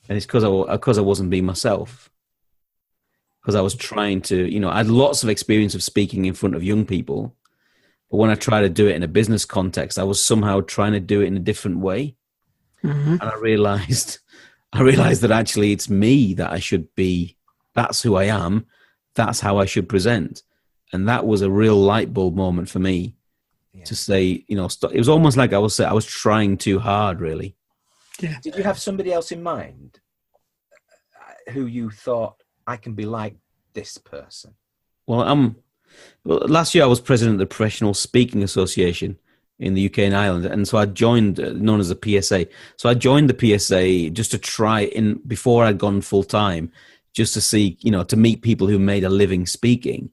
And it's because I wasn't being myself. Because I was trying to, I had lots of experience of speaking in front of young people. But when I tried to do it in a business context, I was somehow trying to do it in a different way. Mm-hmm. And I realized that actually it's me that I should be. That's who I am. That's how I should present. And that was a real light bulb moment for me to say, it was almost like I was trying too hard, really. Yeah. Did you have somebody else in mind who you thought, I can be like this person? Well, last year I was president of the Professional Speaking Association in the UK and Ireland. And so I joined, known as the PSA. So I joined the PSA just to try before I'd gone full time, just to see, to meet people who made a living speaking.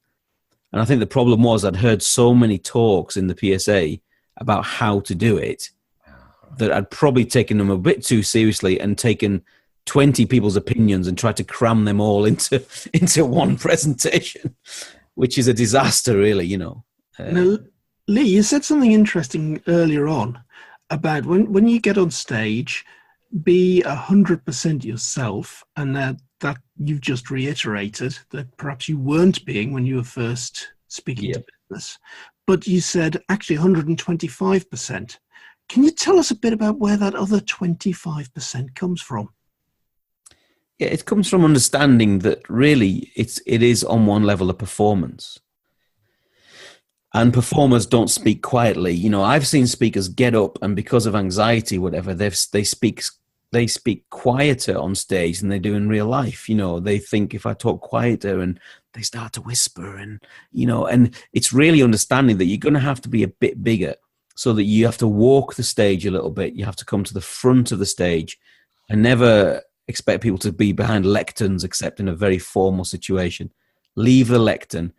And I think the problem was I'd heard so many talks in the PSA about how to do it that I'd probably taken them a bit too seriously and taken 20 people's opinions and tried to cram them all into one presentation, which is a disaster, really, Now, Lee, you said something interesting earlier on about when you get on stage, be 100% yourself, and that you've just reiterated that perhaps you weren't being when you were first speaking to business, but you said actually 125%. Can you tell us a bit about where that other 25% comes from? Yeah, it comes from understanding that really it is on one level a performance. And performers don't speak quietly. I've seen speakers get up and because of anxiety, whatever, they speak quieter on stage than they do in real life. They think if I talk quieter, and they start to whisper, and it's really understanding that you're going to have to be a bit bigger, so that you have to walk the stage a little bit. You have to come to the front of the stage. I never expect people to be behind lecterns except in a very formal situation. Leave the lectern,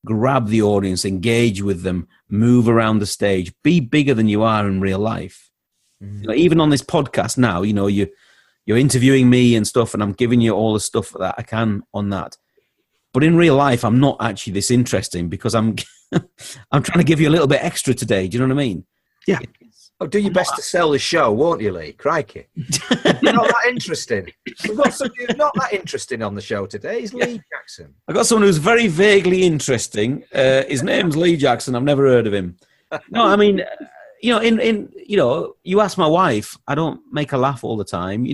grab the audience, engage with them, move around the stage, be bigger than you are in real life. Even on this podcast now, you're interviewing me and stuff, and I'm giving you all the stuff that I can on that. But in real life, I'm not actually this interesting because I'm I'm trying to give you a little bit extra today. Do you know what I mean? Yeah. Do your best to sell the show, won't you, Lee? Crikey. You're not that interesting. We've got somebody who's not that interesting on the show today. It's Lee Jackson. I've got someone who's very vaguely interesting. His name's Lee Jackson. I've never heard of him. No, I mean... you ask my wife, I don't make her laugh all the time,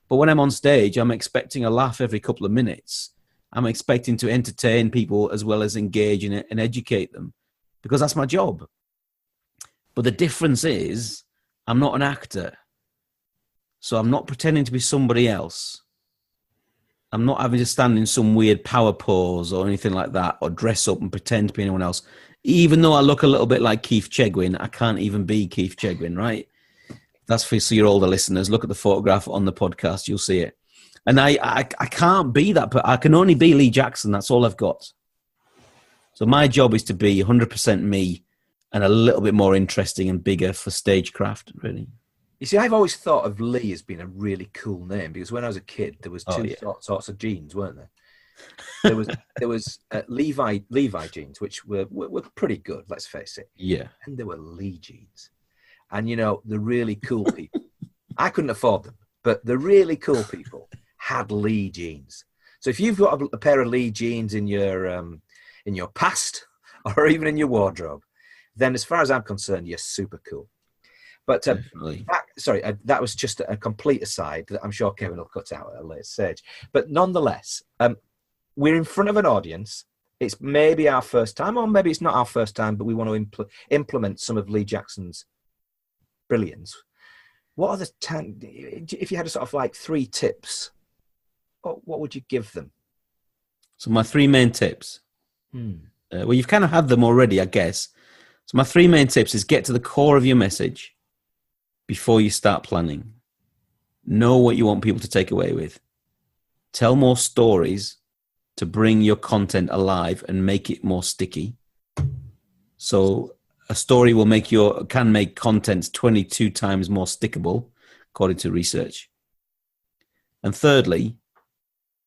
But when I'm on stage, I'm expecting a laugh every couple of minutes. I'm expecting to entertain people as well as engage in it and educate them, because that's my job. But the difference is I'm not an actor. So I'm not pretending to be somebody else. I'm not having to stand in some weird power pose or anything like that, or dress up and pretend to be anyone else. Even though I look a little bit like Keith Chegwin, I can't even be Keith Chegwin, right? That's for your older listeners. Look at the photograph on the podcast. You'll see it. And I can't be that, but I can only be Lee Jackson. That's all I've got. So my job is to be 100% me and a little bit more interesting and bigger for stagecraft, really. You see, I've always thought of Lee as being a really cool name, because when I was a kid, there was two sorts of jeans, weren't there? There was Levi jeans, which were pretty good, let's face it. Yeah. And there were Lee jeans. And, you know, the really cool people, I couldn't afford them, but the really cool people had Lee jeans. So if you've got a pair of Lee jeans in your past, or even in your wardrobe, then as far as I'm concerned, you're super cool. But that was just a complete aside that I'm sure Kevin will cut out at a later stage. But nonetheless, we're in front of an audience. It's maybe our first time, or maybe it's not our first time, but we want to implement some of Lee Jackson's brilliance. What are if you had a sort of like 3 tips, what would you give them? So my 3 main tips. Well, you've kind of had them already, I guess. So my 3 main tips is get to the core of your message before you start planning. Know what you want people to take away with. Tell more stories to bring your content alive and make it more sticky. So a story can make content 22 times more stickable, according to research. And thirdly,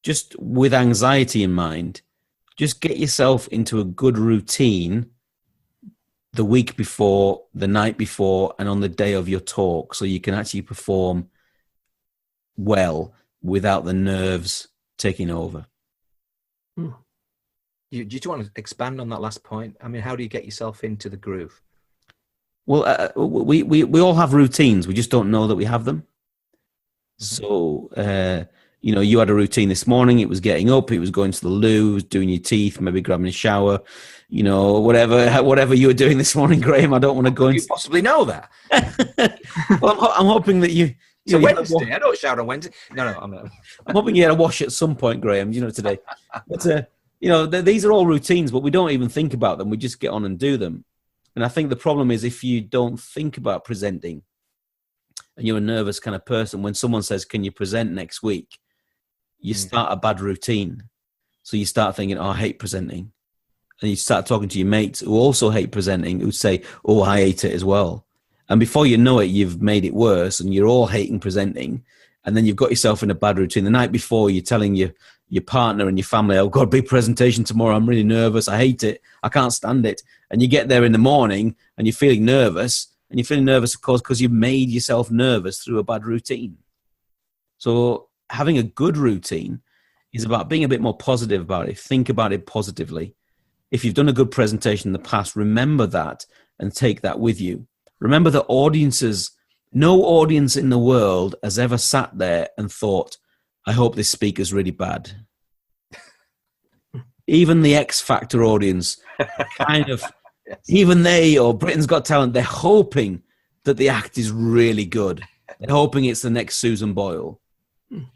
just with anxiety in mind, just get yourself into a good routine the week before, the night before, and on the day of your talk, so you can actually perform well without the nerves taking over. Do you want to expand on that last point? I mean, how do you get yourself into the groove? Well, we all have routines. We just don't know that we have them. So, you know, you had a routine this morning. It was getting up. It was going to the loo. It was doing your teeth, maybe grabbing a shower. You know, whatever you were doing this morning, Graham. I don't want to go into. You possibly know that. Well, I'm hoping that you. It's a Wednesday. I don't shower on Wednesday. No, I'm not. I'm hoping you had a wash at some point, Graham. You know, today. But you know, these are all routines, but we don't even think about them. We just get on and do them. And I think the problem is if you don't think about presenting, and you're a nervous kind of person, when someone says, "Can you present next week?" you start a bad routine. So you start thinking, "Oh, I hate presenting." And you start talking to your mates who also hate presenting, who say, "Oh, I hate it as well." And before you know it, you've made it worse and you're all hating presenting. And then you've got yourself in a bad routine. The night before, you're telling your partner and your family, "Oh, God, big presentation tomorrow. I'm really nervous. I hate it. I can't stand it." And you get there in the morning and you're feeling nervous. And you're feeling nervous, of course, because you've made yourself nervous through a bad routine. So having a good routine is about being a bit more positive about it. Think about it positively. If you've done a good presentation in the past, remember that and take that with you. Remember that no audience in the world has ever sat there and thought, "I hope this speaker's really bad." Even the X Factor audience, kind of, yes. Even they, or Britain's Got Talent, they're hoping that the act is really good. They're hoping it's the next Susan Boyle.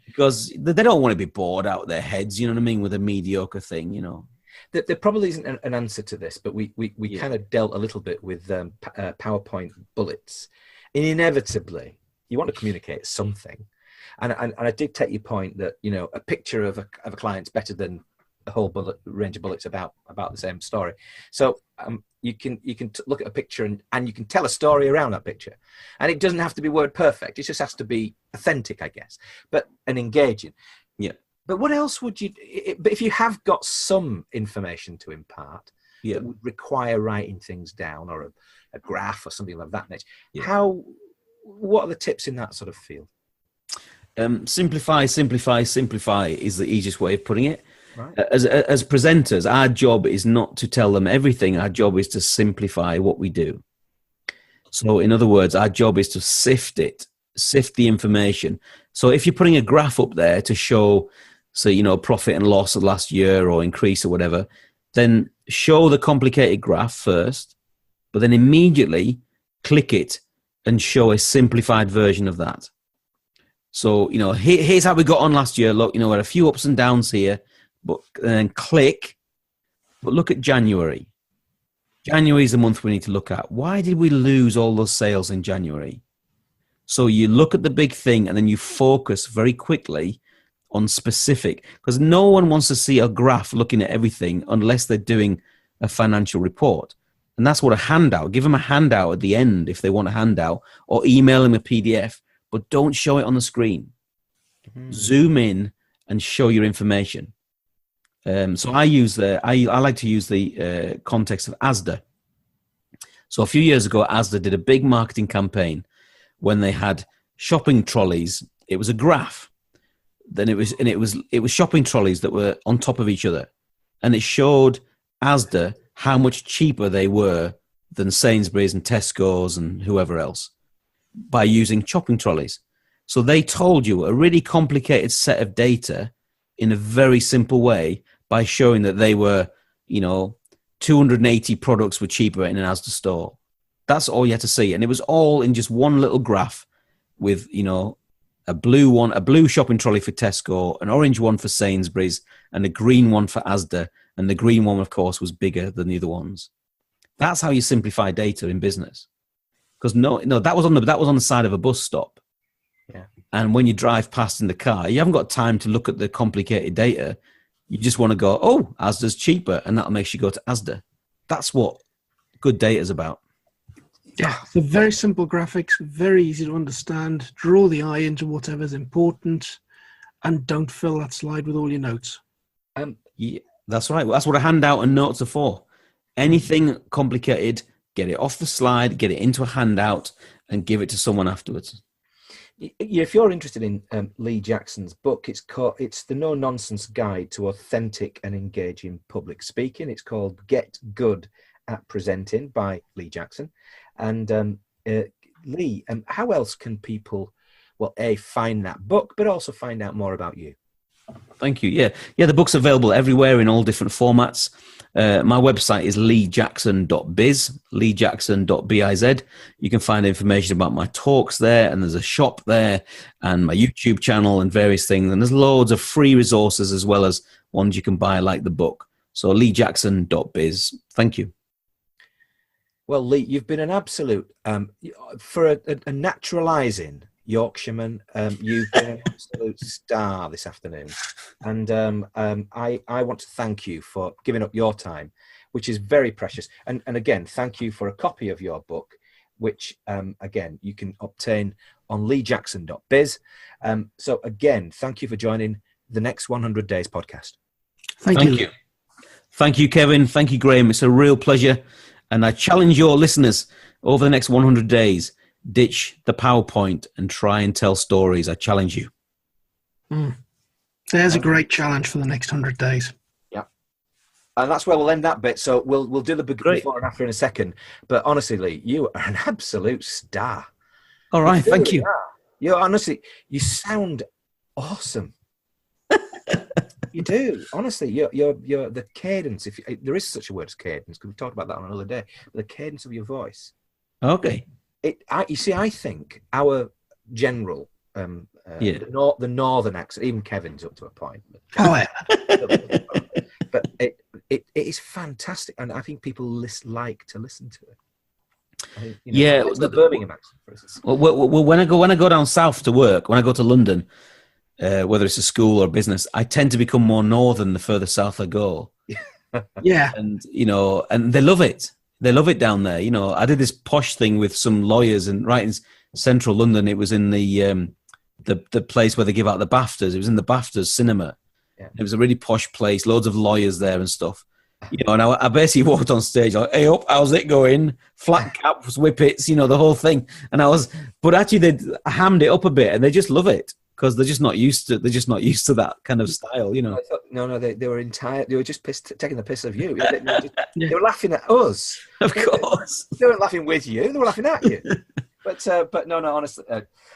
Because they don't want to be bored out of their heads, you know what I mean, with a mediocre thing, you know. There probably isn't an answer to this, but we kind of dealt a little bit with PowerPoint bullets. And inevitably, you want to communicate something. And I did take your point that, you know, a picture of a client's better than a whole range of bullets about the same story. So you can look at a picture and you can tell a story around that picture. And it doesn't have to be word perfect. It just has to be authentic, I guess, and engaging. Yeah. But what else would you, but if you have got some information to impart, that would require writing things down, or a graph or something like that nature, what are the tips in that sort of field? Simplify is the easiest way of putting it. Right. As presenters, our job is not to tell them everything. Our job is to simplify what we do. So in other words, our job is to sift it sift the information. So if you're putting a graph up there to show, so, you know, profit and loss of last year or increase or whatever, then show the complicated graph first, but then immediately click it and show a simplified version of that. So, you know, here's how we got on last year. Look, you know, we had a few ups and downs here, but then click. But look at January. January is the month we need to look at. Why did we lose all those sales in January? So you look at the big thing and then you focus very quickly on specific, because no one wants to see a graph looking at everything unless they're doing a financial report. And that's what a handout, give them a handout at the end if they want a handout, or email them a PDF, but don't show it on the screen. Zoom in and show your information. So I like to use the context of Asda. So a few years ago, Asda did a big marketing campaign when they had shopping trolleys. It was a graph. Then it was shopping trolleys that were on top of each other, and it showed Asda how much cheaper they were than Sainsbury's and Tesco's and whoever else by using shopping trolleys. So they told you a really complicated set of data in a very simple way by showing that they were, you know, 280 products were cheaper in an Asda store. That's all you had to see. And it was all in just one little graph with, you know, a blue shopping trolley for Tesco, an orange one for Sainsbury's, and a green one for Asda. And the green one, of course, was bigger than the other ones. That's how you simplify data in business. Because that was on the side of a bus stop. Yeah. And when you drive past in the car, you haven't got time to look at the complicated data. You just want to go, oh, Asda's cheaper, and that makes you go to Asda. That's what good data is about. Yeah, so very simple graphics, very easy to understand. Draw the eye into whatever's important, and don't fill that slide with all your notes. Yeah, that's right. That's what a handout and notes are for. Anything complicated, get it off the slide, get it into a handout, and give it to someone afterwards. If you're interested in Lee Jackson's book, it's the No Nonsense Guide to Authentic and Engaging Public Speaking. It's called Get Good at Presenting by Lee Jackson. And Lee, how else can people, well, find that book, but also find out more about you? Thank you. Yeah, the book's available everywhere in all different formats. My website is leejackson.biz, leejackson.biz. You can find information about my talks there, and there's a shop there, and my YouTube channel and various things. And there's loads of free resources as well as ones you can buy, like the book. So leejackson.biz. Thank you. Well, Lee, you've been an absolute, for a naturalising Yorkshireman, you've been an absolute star this afternoon. And I want to thank you for giving up your time, which is very precious. And again, thank you for a copy of your book, which, again, you can obtain on leejackson.biz. So again, thank you for joining the Next 100 Days podcast. Thank you. Thank you, Kevin. Thank you, Graham. It's a real pleasure. And I challenge your listeners over the next 100 days, ditch the PowerPoint and try and tell stories. I challenge you. There's a great challenge for the next 100 days. Yeah. And that's where we'll end that bit. So we'll do the before and after in a second. But honestly, Lee, you are an absolute star. All right. Thank you. You honestly, you sound awesome. You do, honestly. You're the cadence. If there is such a word as cadence, because we talked about that on another day. But the cadence of your voice. Okay. You see, I think our general, the northern accent, even Kevin's up to a point. But it is fantastic, and I think people like to listen to it. I think, the Birmingham accent, for instance. Well, when I go down south to work, when I go to London. Whether it's a school or business, I tend to become more northern the further south I go. Yeah. And, and they love it. They love it down there. I did this posh thing with some lawyers and right in central London. It was in the place where they give out the BAFTAs. It was in the BAFTAs cinema. Yeah. It was a really posh place, loads of lawyers there and stuff. And I basically walked on stage like, hey up, how's it going? Flat caps, whippets, the whole thing. And but actually they hammed it up a bit and they just love it. Because they're just not used to that kind of style, I thought, no, they were they were just taking the piss of you. They were laughing at us. Of course. They weren't laughing with you, they were laughing at you. But no, honestly,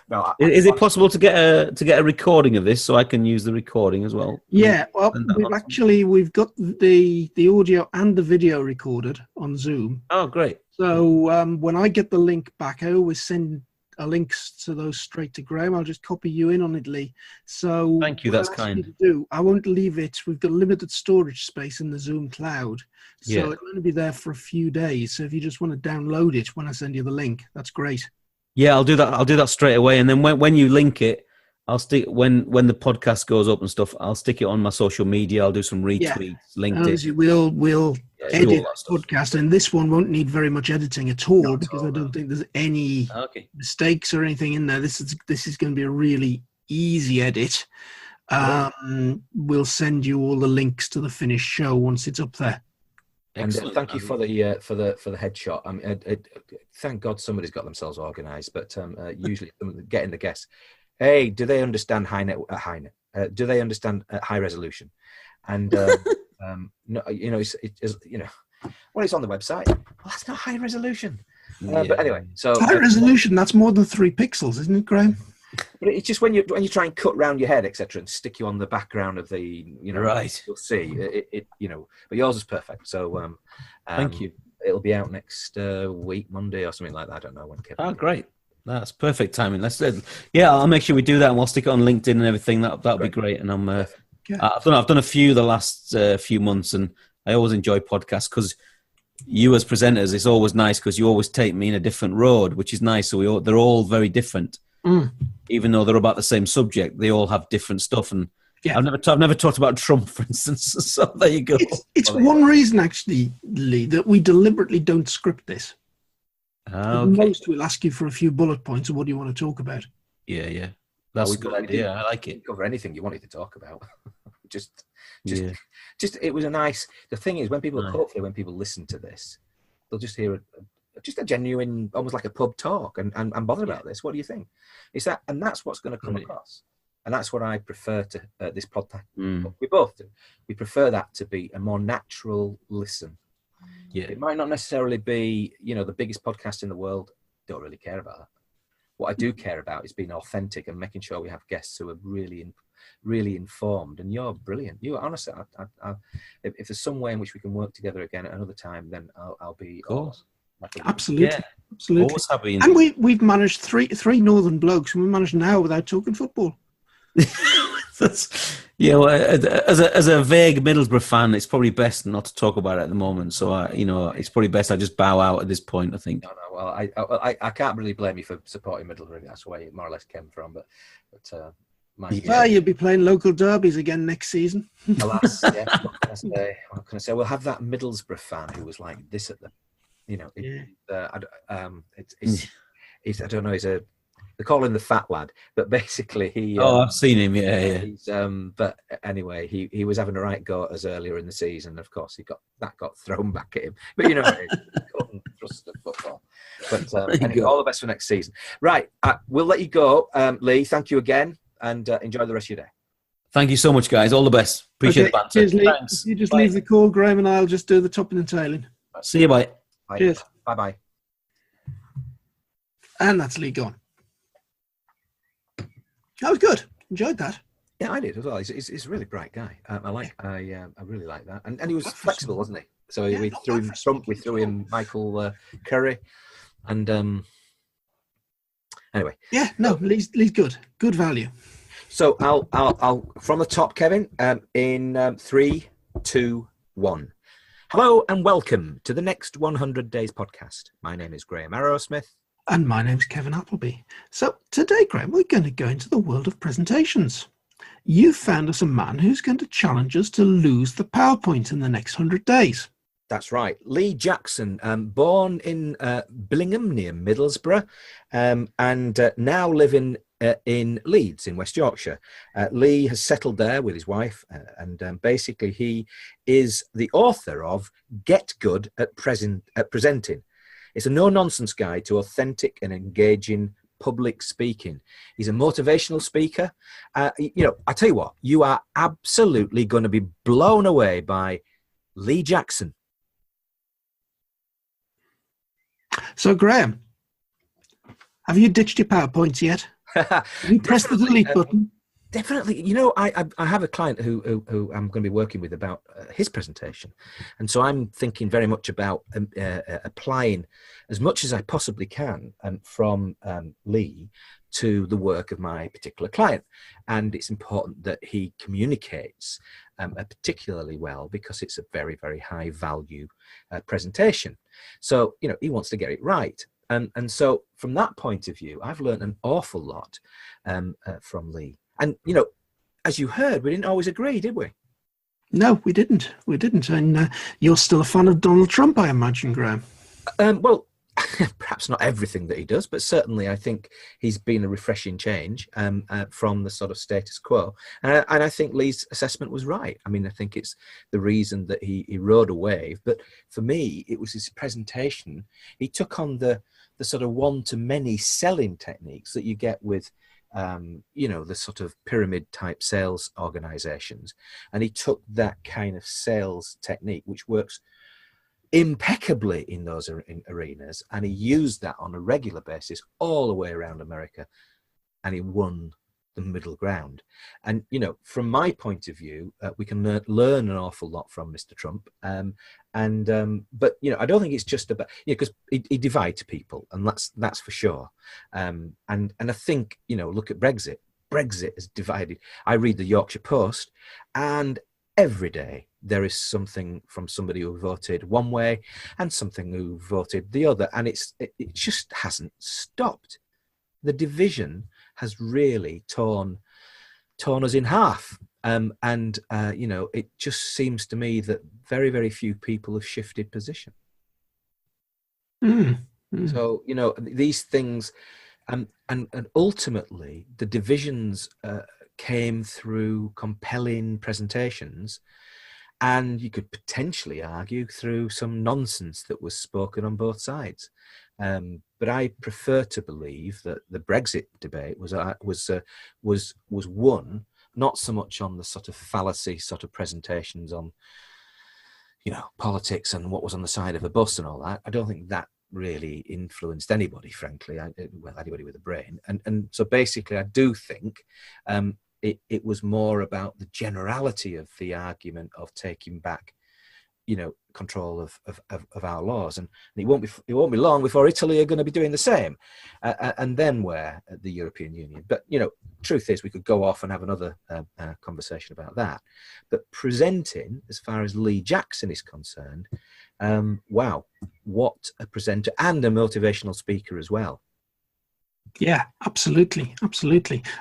no. Is it possible to get a recording of this so I can use the recording as well? Yeah, well, we've got the audio and the video recorded on Zoom. Oh, great. So when I get the link back, I always send links to those straight to Graham. I'll just copy you in on it, Lee. So thank you. That's kind. I won't leave it. We've got limited storage space in the Zoom cloud, so it'll only be there for a few days. So if you just want to download it when I send you the link, that's great. Yeah, I'll do that. I'll do that straight away. And then when you link it, I'll stick when the podcast goes up and stuff. I'll stick it on my social media. I'll do some retweets, LinkedIn. We'll edit the podcast, and this one won't need very much editing at all because I don't think there's any mistakes or anything in there. This is going to be a really easy edit. We'll send you all the links to the finished show once it's up there. And thank you for the headshot. I mean, thank God somebody's got themselves organised. But usually, getting the guests. Hey, do they understand do they understand high resolution? And no, it's on the website. Well, that's not high resolution. But anyway, so high resolution. That's more than 3 pixels, isn't it, Graham? But it's just when you try and cut round your head, etc., and stick you on the background of the, right. You'll see it. But yours is perfect. So thank you. It'll be out next week, Monday or something like that. I don't know when. Oh, great. That's perfect timing. I'll make sure we do that, and we'll stick it on LinkedIn and everything. That'll be great. And I've done a few the last few months, and I always enjoy podcasts because you as presenters, it's always nice because you always take me in a different road, which is nice. So they're all very different, even though they're about the same subject. They all have different stuff, and I've never talked about Trump, for instance. So there you go. It's one reason, actually, Lee, that we deliberately don't script this. Okay. Most will ask you for a few bullet points of what do you want to talk about. Yeah. That's a good idea. I like it. Cover anything you wanted to talk about. just it was a nice. The thing is, hopefully when people listen to this, they'll just hear a genuine, almost like a pub talk, and bother about this. What do you think? It's that, and that's what's going to come across, and that's what I prefer to this podcast. We both do. We prefer that to be a more natural listen. Yeah, it might not necessarily be, the biggest podcast in the world. Don't really care about that. What I do care about is being authentic and making sure we have guests who are really, really informed. And you're brilliant. You honestly, if there's some way in which we can work together again at another time, then I'll be. Of course. Absolutely. Always happy. And we've managed three northern blokes, and we managed now without talking football. That's as a vague Middlesbrough fan, it's probably best not to talk about it at the moment. So it's probably best I just bow out at this point, I think. No. Well, I can't really blame you for supporting Middlesbrough. That's where it more or less came from. But you'll be playing local derbies again next season. Alas, yeah. What can I say? We'll have that Middlesbrough fan who was like this at the, I don't know. They call him the fat lad, but basically he. I've seen him. Yeah. He's, but anyway, he was having a right go at us earlier in the season. Of course, got thrown back at him. But he couldn't trust the football. But anyway, all the best for next season. Right, we'll let you go, Lee. Thank you again, and enjoy the rest of your day. Thank you so much, guys. All the best. Appreciate the banter. Cheers, Lee. Thanks. You just leave the call, Graham, and I'll just do the topping and tailing. See you. Bye. Cheers. Bye. And that's Lee gone. That was good. Enjoyed that. Yeah, I did as well. He's a really bright guy. I really like that, and he was flexible, wasn't he? So we threw him Trump, we threw him Michael Curry, and anyway. Yeah, no, Lee's good. Good value. So I'll from the top, Kevin. In 3, 2, 1. Hello and welcome to the next 100 Days podcast. My name is Graham Arrowsmith. And my name's Kevin Appleby. So today, Graham, we're going to go into the world of presentations. You found us a man who's going to challenge us to lose the PowerPoint in the next 100 days. That's right. Lee Jackson, born in Billingham near Middlesbrough, and now living in Leeds in West Yorkshire. Lee has settled there with his wife, and basically he is the author of Get Good at Presenting. It's a no-nonsense guide to authentic and engaging public speaking. He's a motivational speaker. I tell you what, you are absolutely going to be blown away by Lee Jackson. So, Graham, Have you ditched your PowerPoints yet? Have you pressed the delete button? Definitely. I have a client who I'm going to be working with about his presentation. And so I'm thinking very much about applying as much as I possibly can from Lee to the work of my particular client. And it's important that he communicates particularly well, because it's a very, very high value presentation. So, he wants to get it right. And so from that point of view, I've learned an awful lot from Lee. And, as you heard, we didn't always agree, did we? No, we didn't. And you're still a fan of Donald Trump, I imagine, Graham. Well, perhaps not everything that he does, but certainly I think he's been a refreshing change from the sort of status quo. And I think Lee's assessment was right. I mean, I think it's the reason that he rode a wave. But for me, it was his presentation. He took on the sort of one-to-many selling techniques that you get with the sort of pyramid type sales organizations, and he took that kind of sales technique, which works impeccably in those arenas, and he used that on a regular basis all the way around America, and he won the middle ground. And from my point of view, we can learn an awful lot from Mr. Trump. But I don't think it's just about because he divides people, and that's for sure. And I think look at Brexit. Brexit has divided. I read the Yorkshire Post, and every day there is something from somebody who voted one way and something who voted the other, and it just hasn't stopped. The division has really torn us in half. It just seems to me that very, very few people have shifted position. So, these things, and ultimately the divisions came through compelling presentations, and you could potentially argue through some nonsense that was spoken on both sides. But I prefer to believe that the Brexit debate was won not so much on the sort of fallacy sort of presentations on, politics and what was on the side of a bus and all that. I don't think that really influenced anybody, frankly. Anybody with a brain. And so basically, I do think it was more about the generality of the argument of taking back, control of our laws, and it won't be long before Italy are going to be doing the same, and then we're at the European Union. But truth is, we could go off and have another conversation about that. But presenting, as far as Lee Jackson is concerned, wow, what a presenter and a motivational speaker as well. Yeah, absolutely.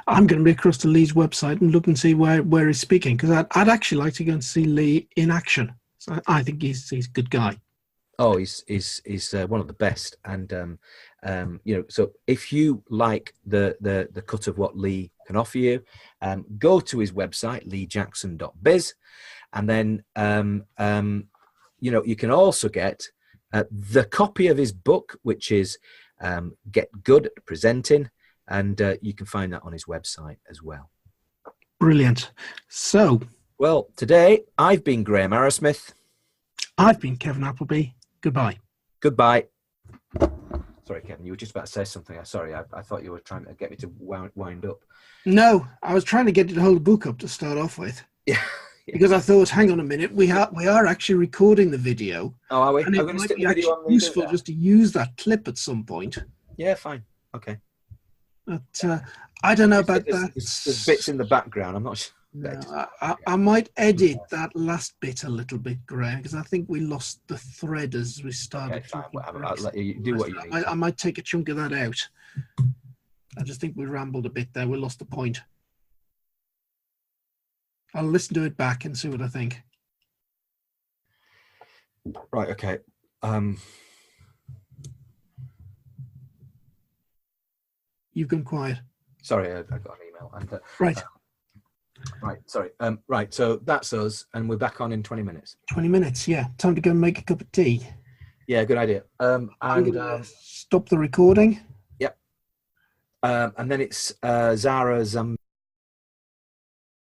I'm going to be across to Lee's website and look and see where he's speaking, because I'd actually like to go and see Lee in action. So I think he's a good guy. Oh, he's one of the best, and so if you like the cut of what Lee can offer you, go to his website leejackson.biz, and then you can also get the copy of his book, which is Get Good at Presenting, and you can find that on his website as well. Brilliant. So, well, today I've been Graham Arrowsmith. I've been Kevin Appleby. Goodbye. Sorry, Kevin, you were just about to say something. Sorry, I thought you were trying to get me to wind up. No, I was trying to get you to hold the book up to start off with. Yeah. Because I thought, hang on a minute, we are actually recording the video. Oh, are we? And it might be actually useful just to use that clip at some point. Yeah, fine. Okay. But I don't know about that. There's bits in the background. I'm not sure. No, I might edit that last bit a little bit, Graham, because I think we lost the thread as we started. Okay, I'll let you do what you need. I might take a chunk of that out. I just think we rambled a bit there. We lost the point. I'll listen to it back and see what I think. Right, okay. You've gone quiet. Sorry, I got an email. And, right. Right, sorry. Right, so that's us, and we're back on in 20 minutes. 20 minutes, yeah. Time to go and make a cup of tea. Yeah, good idea. I'm going to stop the recording. Yep. And then it's Zara